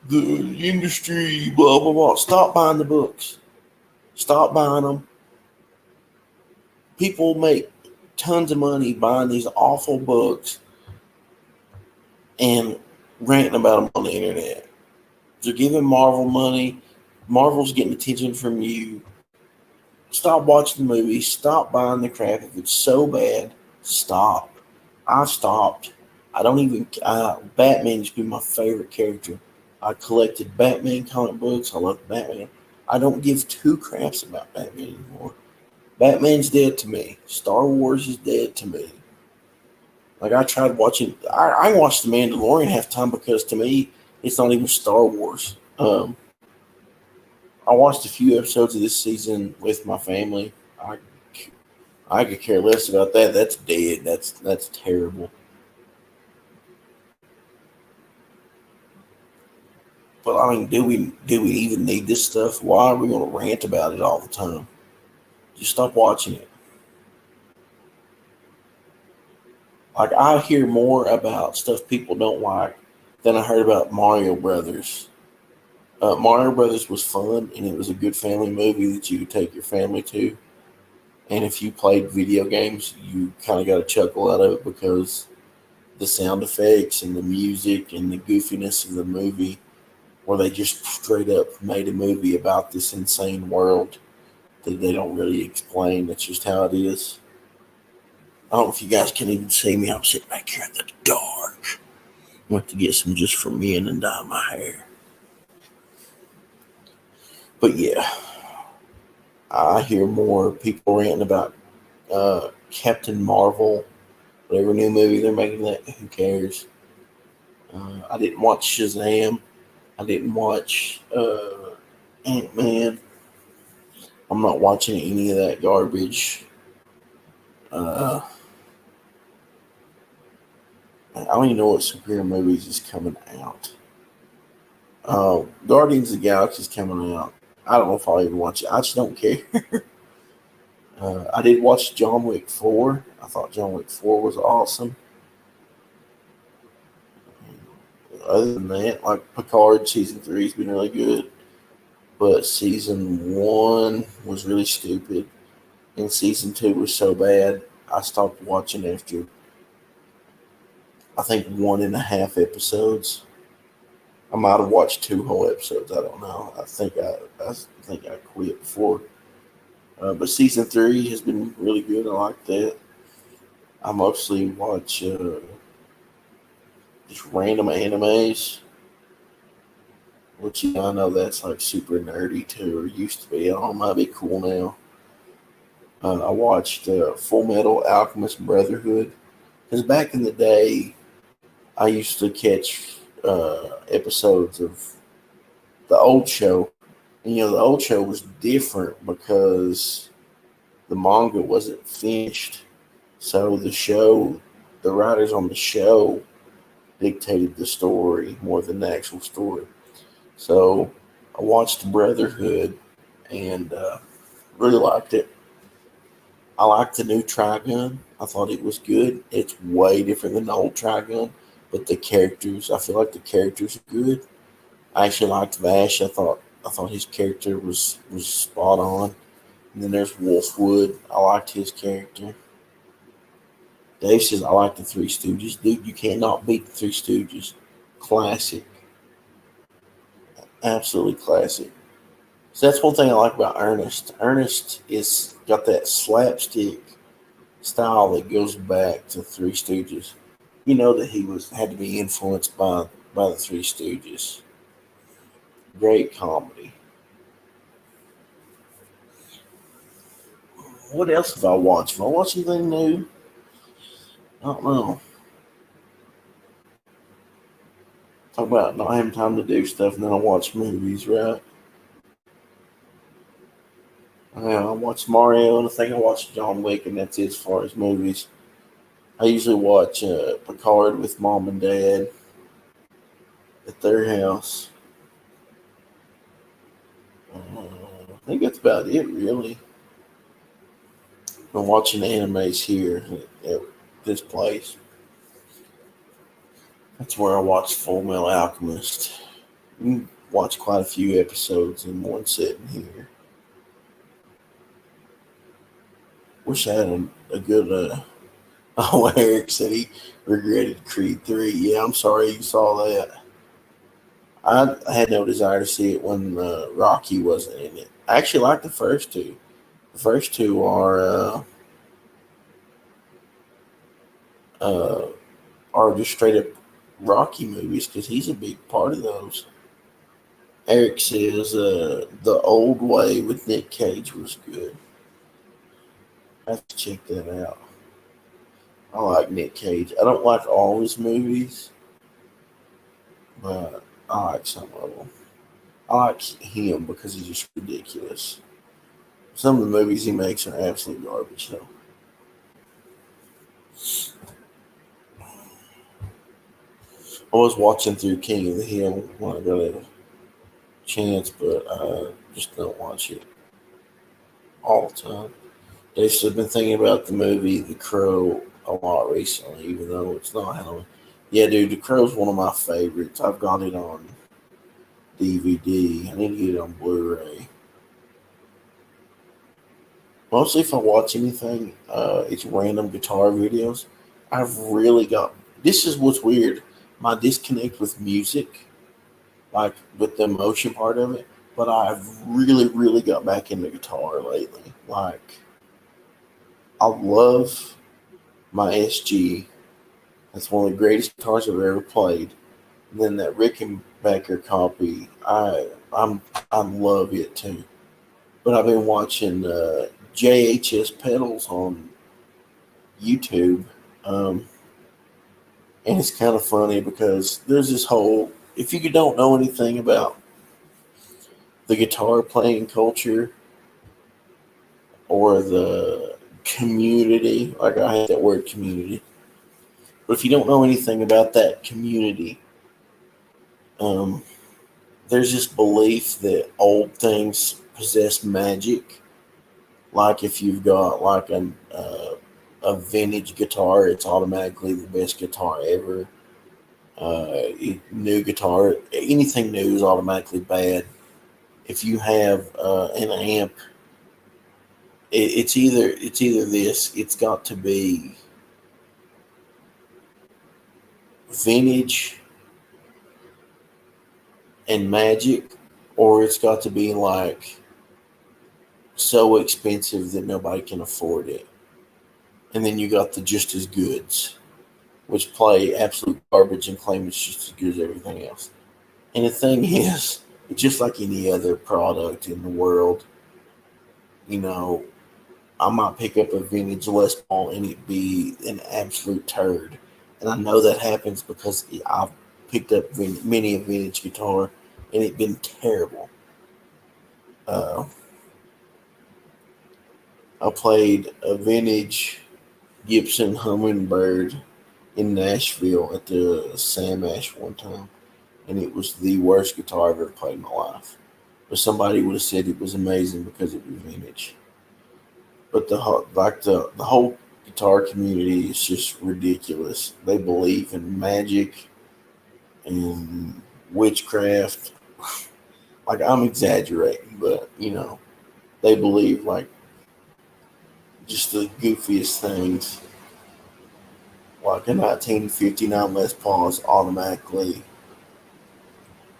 the industry, blah blah blah. Stop buying the books. Stop buying them. People make tons of money buying these awful books and ranting about them on the internet. They're giving Marvel money. Marvel's getting attention from you. Stop watching the movies. Stop buying the crap. If it's so bad, stop. I stopped. I don't even. Batman used to be my favorite character. I collected Batman comic books. I love Batman. I don't give two craps about Batman anymore. Batman's dead to me. Star Wars is dead to me. Like I tried watching. I watched The Mandalorian half time because to me it's not even Star Wars. I watched a few episodes of this season with my family. I could care less about that. That's dead. That's terrible. But I mean, do we even need this stuff? Why are we going to rant about it all the time? Just stop watching it. Like I hear more about stuff people don't like than I heard about Mario Brothers. Mario Brothers was fun and it was a good family movie that you could take your family to. And if you played video games, you kind of got a chuckle out of it because the sound effects and the music and the goofiness of the movie, where they just straight up made a movie about this insane world that they don't really explain. That's just how it is. I don't know if you guys can even see me. I'm sitting back here in the dark. Went to get some just for me and then dye my hair. But yeah, I hear more people ranting about Captain Marvel, whatever new movie they're making. That who cares? I didn't watch Shazam. I didn't watch Ant Man. I'm not watching any of that garbage. Uh, I don't even know what superhero movies is coming out. Guardians of the Galaxy is coming out. I don't know if I'll even watch it. I just don't care. I did watch John Wick 4. I thought John Wick 4 was awesome. Other than that, like Picard season 3 has been really good, but season 1 was really stupid, and season 2 was so bad I stopped watching after I think 1.5 episodes. I might have watched 2 whole episodes. I don't know. I think I quit before. But season 3 has been really good. I like that. I mostly watch just random animes, which I know that's like super nerdy too, or used to be. I don't know, might be cool now. I watched Full Metal Alchemist Brotherhood because back in the day, I used to catch episodes of the old show. And, the old show was different because the manga wasn't finished. So the writers on the show dictated the story more than the actual story. So I watched Brotherhood and really liked it. I liked the new Trigun. I thought it was good. It's way different than the old Trigun, but I feel like the characters are good. I actually liked Vash. I thought his character was spot on. And then there's Wolfwood. I liked his character. Dave says I like the Three Stooges. Dude, you cannot beat the Three Stooges. Classic. Absolutely classic. So that's one thing I like about Ernest. Ernest is got that slapstick style that goes back to Three Stooges. You know that he had to be influenced by the Three Stooges. Great comedy. What else have I watched? Have I watched anything new? I don't know. Talk about not having time to do stuff, and then I watch movies, right? I watched Mario, and I think I watched John Wick, and that's it as far as movies. I usually watch Picard with mom and dad at their house. I think that's about it, really. I'm watching animes here at this place. That's where I watched Full Metal Alchemist. You watch quite a few episodes in one sitting here. Wish I had a good. Oh, Eric said he regretted Creed 3. Yeah, I'm sorry you saw that. I had no desire to see it when Rocky wasn't in it. I actually like the first two. The first two uh, are just straight up Rocky movies because he's a big part of those. Eric says the old way with Nick Cage was good. I have to check that out. I like Nick Cage. I don't like all his movies, but I like some of them. I like him because he's just ridiculous. Some of the movies he makes are absolute garbage, though. I was watching through King of the Hill when I got a chance, but I just don't watch it all the time. They've been thinking about the movie The Crow a lot recently, even though it's not Halloween. Yeah, dude, The Crow's one of my favorites. I've got it on DVD. I need to get it on Blu-ray. Mostly if I watch anything, it's random guitar videos. I've really got. This is what's weird. My disconnect with music, like with the emotion part of it, but I've really got back into guitar lately. Like, I love my SG. That's one of the greatest guitars I've ever played. And then that Rickenbacker copy, I love it too. But I've been watching JHS pedals on YouTube, um, and it's kind of funny because there's this whole. If you don't know anything about the guitar playing culture or the community, like I hate that word community, but if you don't know anything about that community, um, there's this belief that old things possess magic. Like if you've got like a vintage guitar, it's automatically the best guitar ever. New guitar, anything new is automatically bad. If you have an amp, it's either this. It's got to be vintage and magic, or it's got to be like so expensive that nobody can afford it. And then you got the just as goods, which play absolute garbage and claim it's just as good as everything else. And the thing is, it's just like any other product in the world. You know, I might pick up a vintage Les Paul and it be an absolute turd. And I know that happens because I've picked up many a vintage guitar and it's been terrible. Uh, I played a vintage Gibson Hummingbird in Nashville at the Sam Ash one time, and it was the worst guitar I've ever played in my life. But somebody would have said it was amazing because it was vintage. But the whole guitar community is just ridiculous. They believe in magic and witchcraft. Like I'm exaggerating, but they believe like just the goofiest things. Like a 1959 Les Paul is automatically.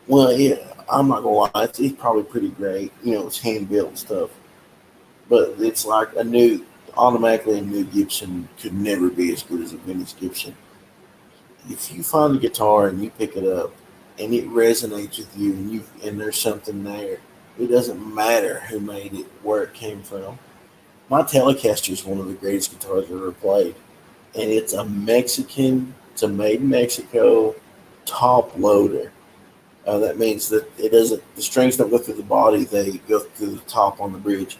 Well, yeah, I'm not gonna lie, it's probably pretty great. It's hand built stuff, but it's like a new. automatically a new Gibson could never be as good as a vintage Gibson. If you find a guitar and you pick it up and it resonates with you and there's something there, it doesn't matter who made it, where it came from. My Telecaster is one of the greatest guitars I've ever played, and it's a Mexican, it's a made in Mexico top loader. That means that it doesn't. The strings don't go through the body; they go through the top on the bridge.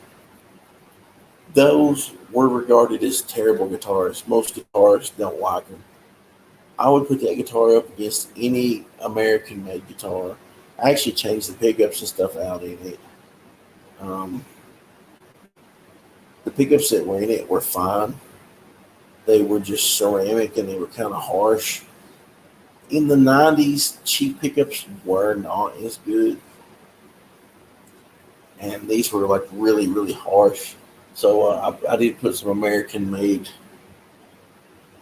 Those were regarded as terrible guitars. Most guitarists don't like them. I would put that guitar up against any American-made guitar. I actually changed the pickups and stuff out in it. Um, the pickups that were in it were fine. They were just ceramic and they were kind of harsh. In the 90s, cheap pickups were not as good, and these were like really, really harsh. So I did put some American made,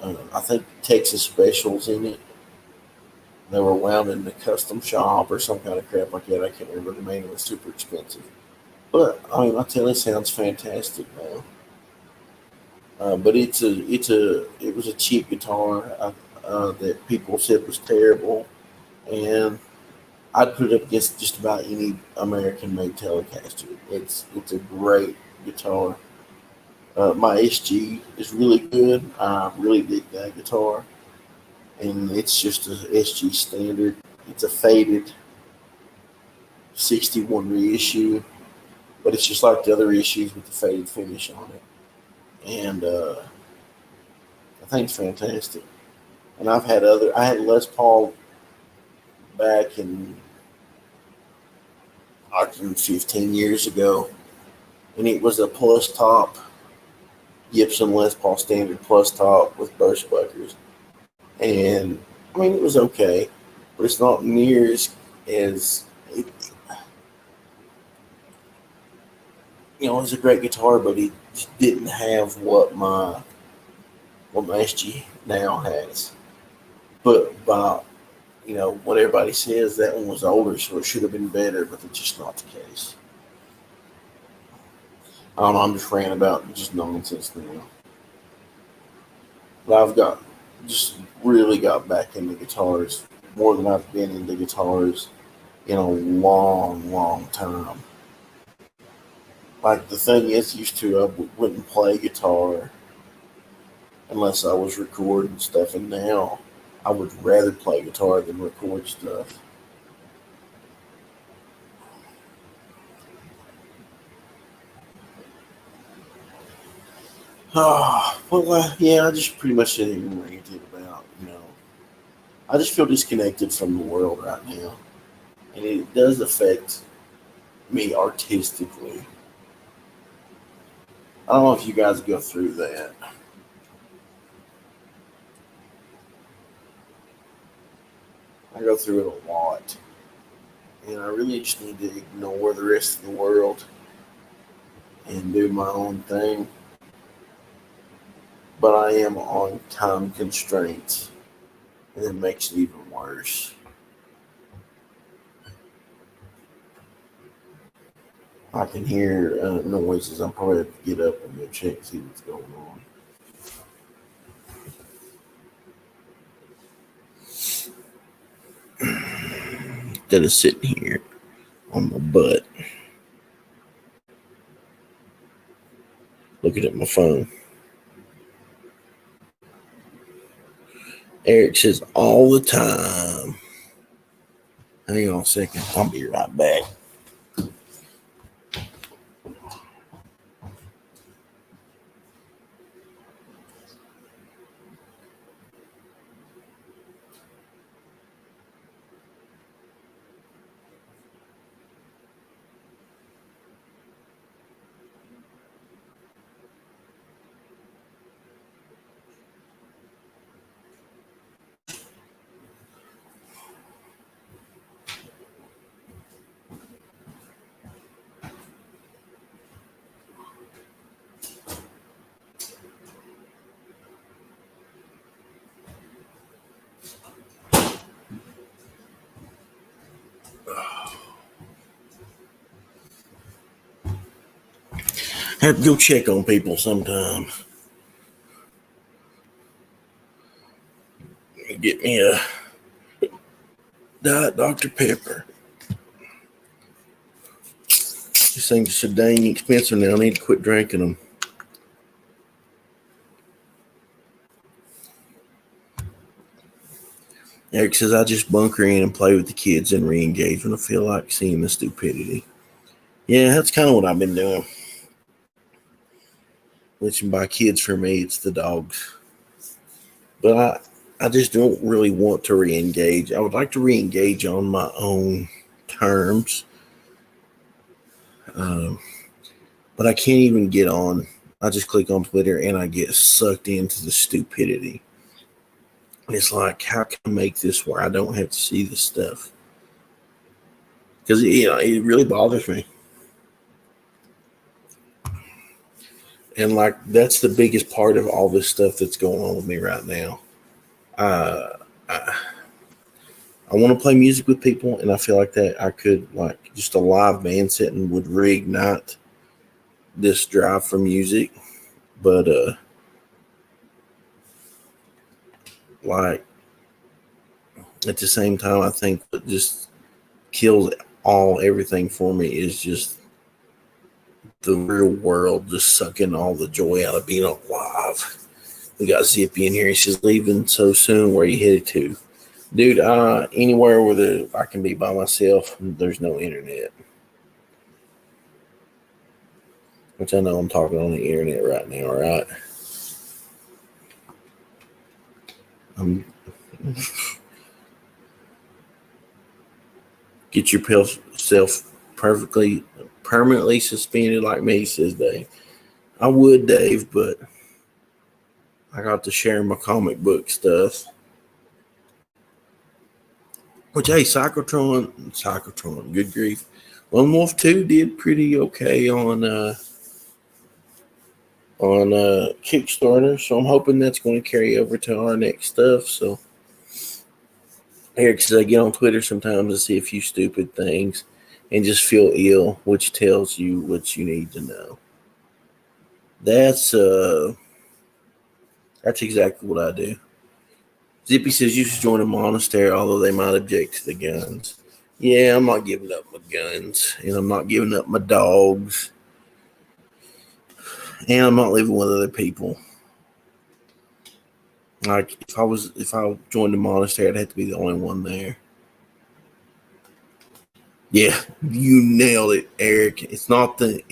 I think Texas specials in it. They were wound in the custom shop or some kind of crap like that. I can't remember the name. It was super expensive. But I mean, I tell you, it sounds fantastic now. But it was a cheap guitar that people said was terrible, and I'd put it up against just about any American made Telecaster. It's a great guitar. My SG is really good. I really dig that guitar, and it's just a SG standard. It's a faded 61 reissue, but it's just like the other issues with the faded finish on it. And I think it's fantastic. And I had Les Paul back in, I think, 15 years ago, and it was a plus top Gibson Les Paul standard plus top with Bushbuckers. And I mean, it was okay, but it's not near as it, you know, it's a great guitar, but it just didn't have what my SG now has. But by what everybody says, that one was older, so it should have been better, but it's just not the case. I don't know. I'm just ranting about just nonsense now. But I've got just really got back into guitars more than I've been into guitars in a long, long time. Like the thing is, used to I wouldn't play guitar unless I was recording stuff, and now I would rather play guitar than record stuff. Well, yeah, I just pretty much didn't even ranted about, I just feel disconnected from the world right now. And it does affect me artistically. I don't know if you guys go through that. I go through it a lot. And I really just need to ignore the rest of the world and do my own thing. But I am on time constraints, and it makes it even worse. I can hear noises. I'm probably have to get up and go check see what's going on. Instead of sitting here on my butt looking at my phone. Eric says all the time. Hang on a second. I'll be right back. Have to go check on people sometime. Get me a Diet Dr. Pepper. These things are so dang expensive now. I need to quit drinking them. Eric says, I just bunker in and play with the kids and re-engage when I feel like seeing the stupidity. Yeah, that's kind of what I've been doing. Which by kids for me, it's the dogs. But I just don't really want to re-engage. I would like to re-engage on my own terms. But I can't even get on. I just click on Twitter and I get sucked into the stupidity. It's like, how can I make this where I don't have to see this stuff? Because it really bothers me. And like, that's the biggest part of all this stuff that's going on with me right now. I want to play music with people, and I feel like that I could, like, just a live band setting would reignite this drive for music. But like, at the same time, I think what just kills everything for me is just the real world just sucking all the joy out of being alive. We got Zippy in here. He says, leaving so soon. Where you headed to? Dude, anywhere where I can be by myself, there's no internet. Which I know I'm talking on the internet right now, right? Get yourself permanently suspended like me, says Dave. I would, Dave, but I got to share my comic book stuff. Which, hey, Cyclotron, good grief. Lone Wolf 2 did pretty okay on Kickstarter, so I'm hoping that's going to carry over to our next stuff. So, Eric says, I get on Twitter sometimes to see a few stupid things and just feel ill, which tells you what you need to know. That's exactly what I do. Zippy says you should join a monastery, although they might object to the guns. Yeah, I'm not giving up my guns, and I'm not giving up my dogs, and I'm not living with other people. Like, if I joined a monastery, I'd have to be the only one there. Yeah, you nailed it, Eric. It's not the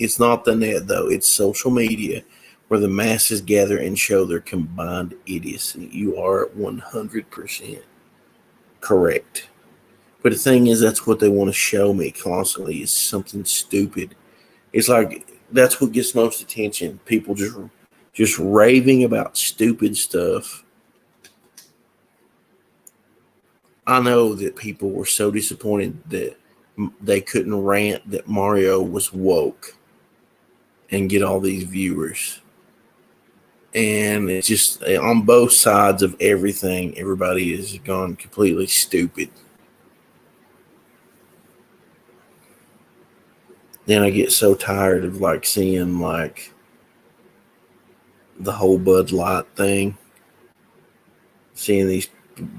net though. It's social media where the masses gather and show their combined idiocy. You are 100% correct. But the thing is, that's what they want to show me constantly is something stupid. It's like that's what gets most attention. People just raving about stupid stuff. I know that people were so disappointed that they couldn't rant that Mario was woke and get all these viewers. And it's just on both sides of everything, everybody has gone completely stupid. Then I get so tired of like seeing like the whole Bud Light thing, seeing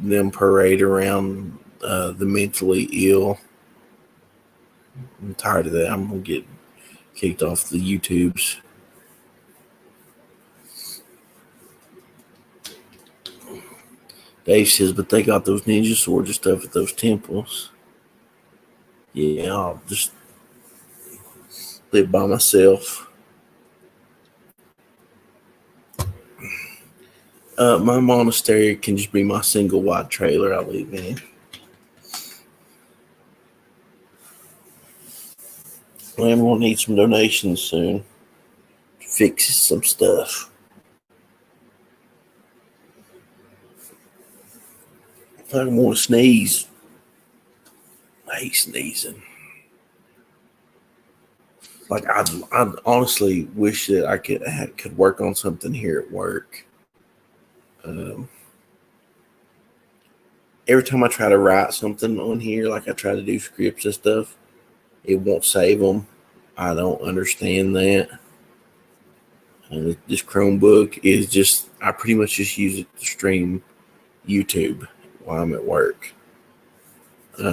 them parade around the mentally ill. I'm tired of that. I'm gonna get kicked off the YouTubes. Dave says, but they got those ninja swords and stuff at those temples. Yeah, I'll just live by myself. My monastery can just be my single wide trailer I live in. I'm gonna need some donations soon to fix some stuff. I don't want to sneeze. I hate sneezing. Like I honestly wish that I could work on something here at work. Every time I try to write something on here, like I try to do scripts and stuff, it won't save them. I don't understand that. This Chromebook is just, I pretty much just use it to stream YouTube while I'm at work.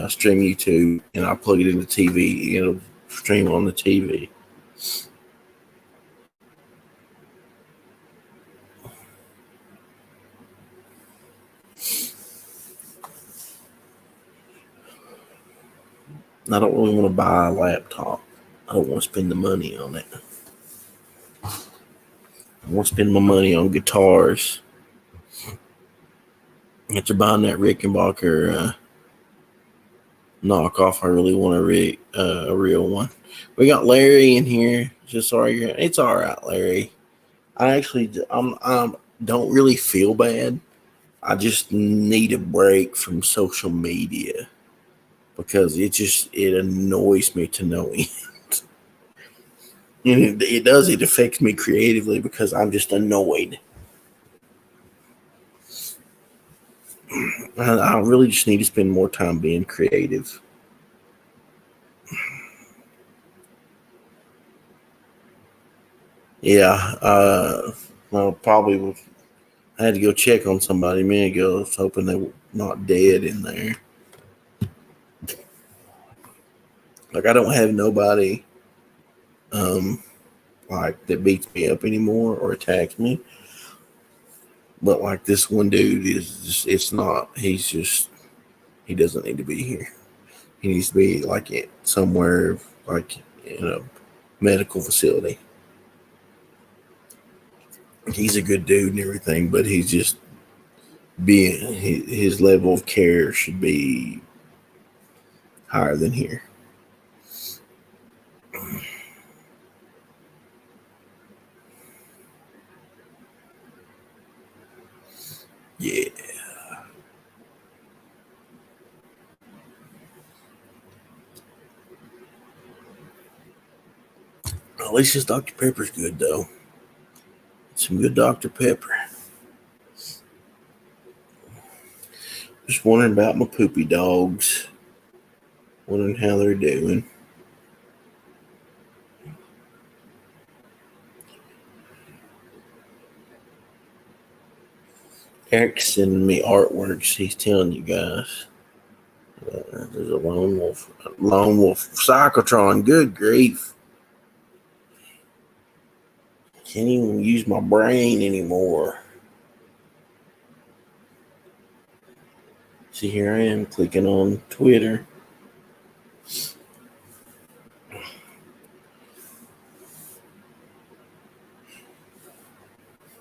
Stream YouTube, and I plug it in the TV. It'll stream on the TV. I don't really want to buy a laptop. I don't want to spend the money on it. I want to spend my money on guitars. After buying that Rickenbacker knockoff, I really want a real one. We got Larry in here. Just sorry, it's all right, Larry. I'm don't really feel bad. I just need a break from social media because it annoys me to no end. And it affects me creatively because I'm just annoyed. I really just need to spend more time being creative. Yeah, well, probably I had to go check on somebody a minute ago. I was hoping they were not dead in there. Like, I don't have nobody like that beats me up anymore or attacks me. But like this one dude is just, it's not, he doesn't need to be here. He needs to be like somewhere like in a medical facility. He's a good dude and everything, but he's just being, his level of care should be higher than here. Yeah. At least his Dr. Pepper's good though. Some good Dr. Pepper. Just wondering about my poopy dogs. Wondering how they're doing. Eric's sending me artworks. He's telling you guys. There's a lone wolf cyclotron. Good grief! Can't even use my brain anymore. See, here I am clicking on Twitter.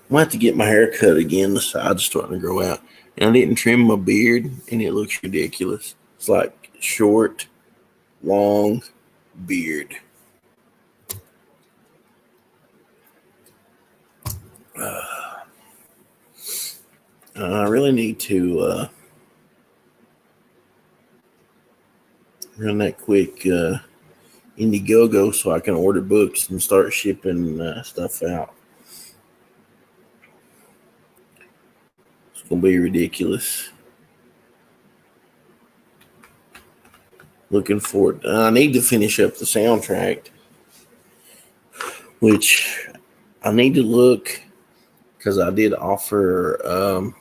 I'm gonna have to get my hair cut again. The side's starting to grow out, and I didn't trim my beard, and it looks ridiculous. It's like short, long beard. I really need to run that quick Indiegogo so I can order books and start shipping stuff out. It's gonna be ridiculous. Looking forward. I need to finish up the soundtrack, which I need to look because I did offer.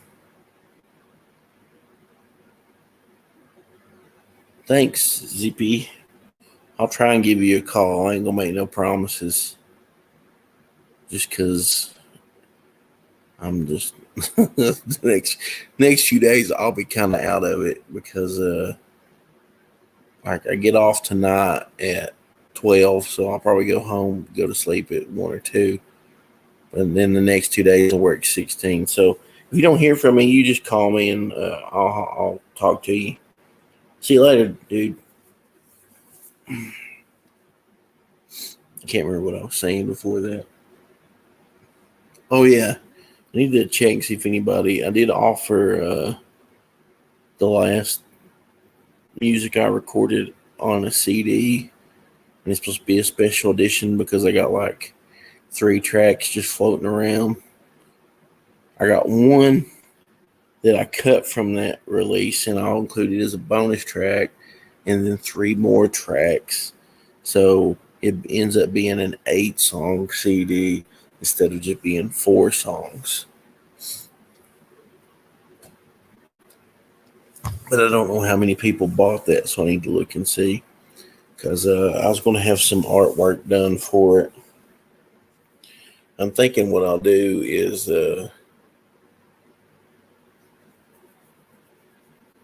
Thanks, Zippy. I'll try and give you a call. I ain't gonna make no promises, just because I'm just the next few days I'll be kind of out of it because like I get off tonight at 12, so I'll probably go home, go to sleep at 1 or 2, and then the next 2 days I'll work 16. So if you don't hear from me, you just call me and I'll talk to you. See you later, dude. I can't remember what I was saying before that. Oh yeah, I need to check and see if anybody. I did offer the last music I recorded on a CD, and it's supposed to be a special edition because I got like 3 tracks just floating around. I got one that I cut from that release, and I'll include it as a bonus track, and then 3 more tracks. So it ends up being an 8-song CD instead of just being 4 songs. But I don't know how many people bought that, so I need to look and see. Because I was going to have some artwork done for it. I'm thinking what I'll do is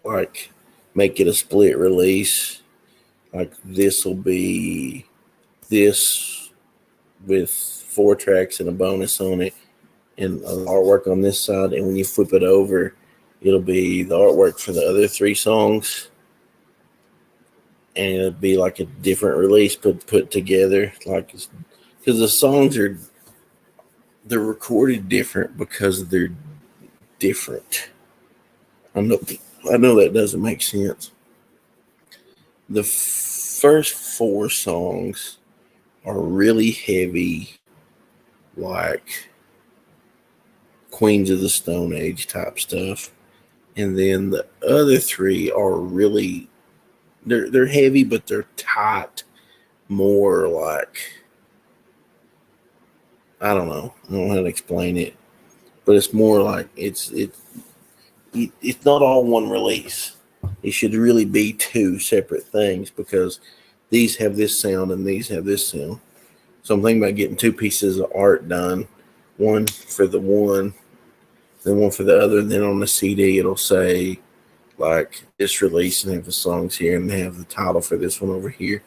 like make it a split release. Like this will be this with 4 tracks and a bonus on it, and artwork on this side. And when you flip it over, it'll be the artwork for the other 3 songs, and it'll be like a different release put together. Like, because the songs they're recorded different because they're different. I know that doesn't make sense. The first 4 songs are really heavy, like Queens of the Stone Age type stuff, and then the other 3 are really they're heavy, but they're tight, more like, I don't know how to explain it, but it's more like it's not all one release. It should really be 2 separate things, because these have this sound and these have this sound. So I'm thinking about getting 2 pieces of art done, one for the one, then one for the other. And then on the CD, it'll say like this release and have the songs here and have the title for this one over here.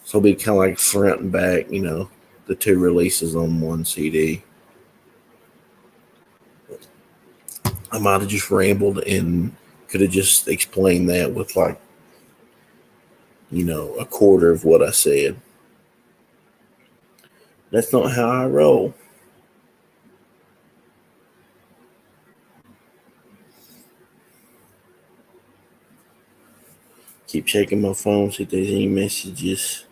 So it'll be kind of like front and back, the 2 releases on one CD. I might have just rambled and could have just explained that with like, a quarter of what I said. That's not how I roll. Keep checking my phone, see if there's any messages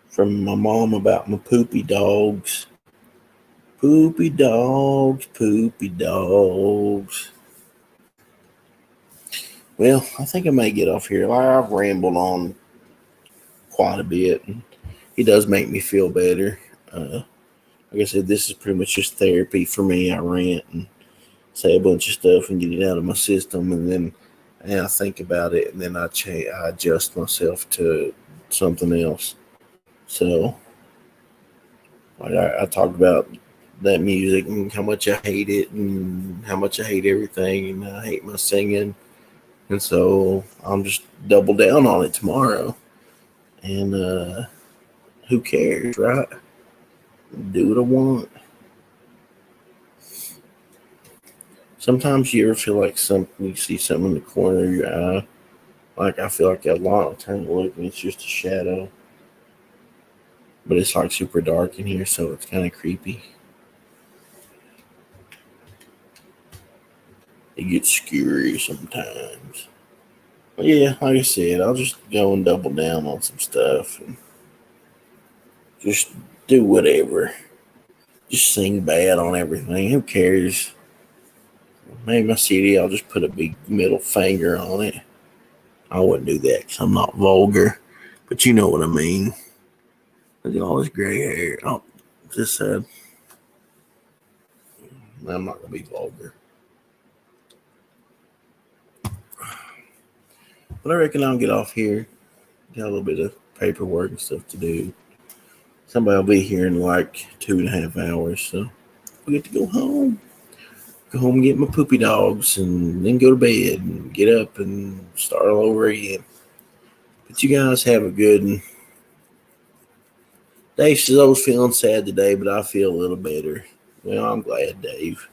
from my mom about my poopy dogs. Poopy dogs, poopy dogs. Well, I think I may get off here. I've rambled on quite a bit, and it does make me feel better. Like I said, this is pretty much just therapy for me. I rant and say a bunch of stuff and get it out of my system, and then I think about it, and then I adjust myself to something else. So, like I talked about that music and how much I hate it and how much I hate everything and I hate my singing, and so I'm just double down on it tomorrow. And who cares, right? Do what I want. Sometimes you ever feel like you see something in the corner of your eye. Like I feel like a lot of time to look and it's just a shadow. But it's like super dark in here, so it's kind of creepy. It gets scary sometimes. But yeah, like I said, I'll just go and double down on some stuff and just do whatever. Just sing bad on everything. Who cares? Maybe my CD, I'll just put a big middle finger on it. I wouldn't do that because I'm not vulgar. But you know what I mean. Look at all this gray hair. Oh, this side. I'm not going to be vulgar. But I reckon I'll get off here. Got a little bit of paperwork and stuff to do. Somebody will be here in like 2.5 hours. So we get to go home. Go home and get my poopy dogs and then go to bed and get up and start all over again. But you guys have a good one. Dave says I was feeling sad today, but I feel a little better. Well, I'm glad, Dave.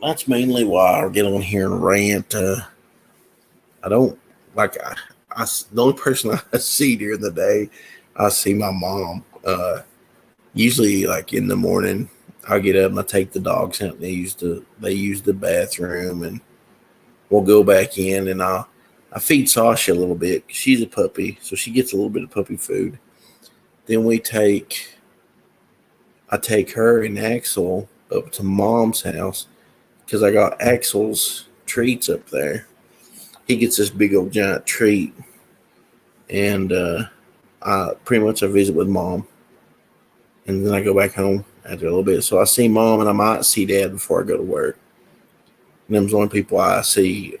That's mainly why I get on here and rant. I don't like the only person I see during the day, I see my mom. Usually, like in the morning, I get up and I take the dogs out. And they use the bathroom, and we'll go back in, and I feed Sasha a little bit. She's a puppy, so she gets a little bit of puppy food. Then I take her and Axel up to Mom's house because I got Axel's treats up there. He gets this big old giant treat, and I pretty much I visit with Mom, and then I go back home after a little bit. So I see mom and I might see dad before I go to work. And them's the only people I see,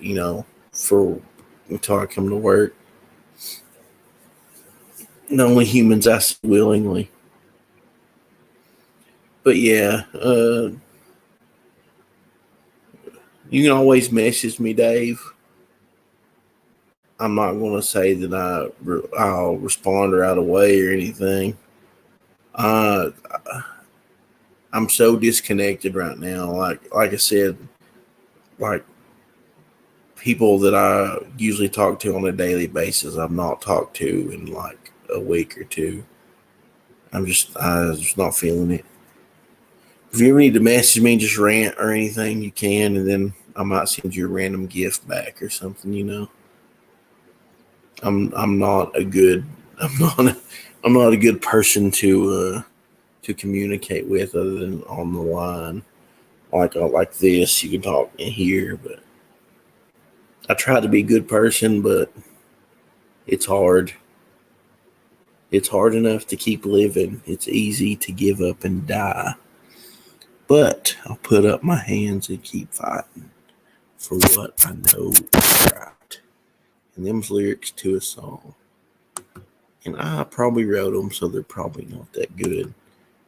for until I come to work. The only humans I see willingly. But yeah, you can always message me, Dave. I'm not going to say that I'll respond right away or anything. Uh, I'm so disconnected right now. Like I said, like people that I usually talk to on a daily basis, I've not talked to in like a week or two. I just not feeling it. If you ever need to message me, just rant or anything, you can, and then I might send you a random gift back or something. I'm not a good I'm not a good person to communicate with other than on the line. Like this, you can talk in here, but I try to be a good person, but it's hard. It's hard enough to keep living. It's easy to give up and die. But I'll put up my hands and keep fighting for what I know is right. And them's lyrics to a song. And I probably wrote them, so they're probably not that good.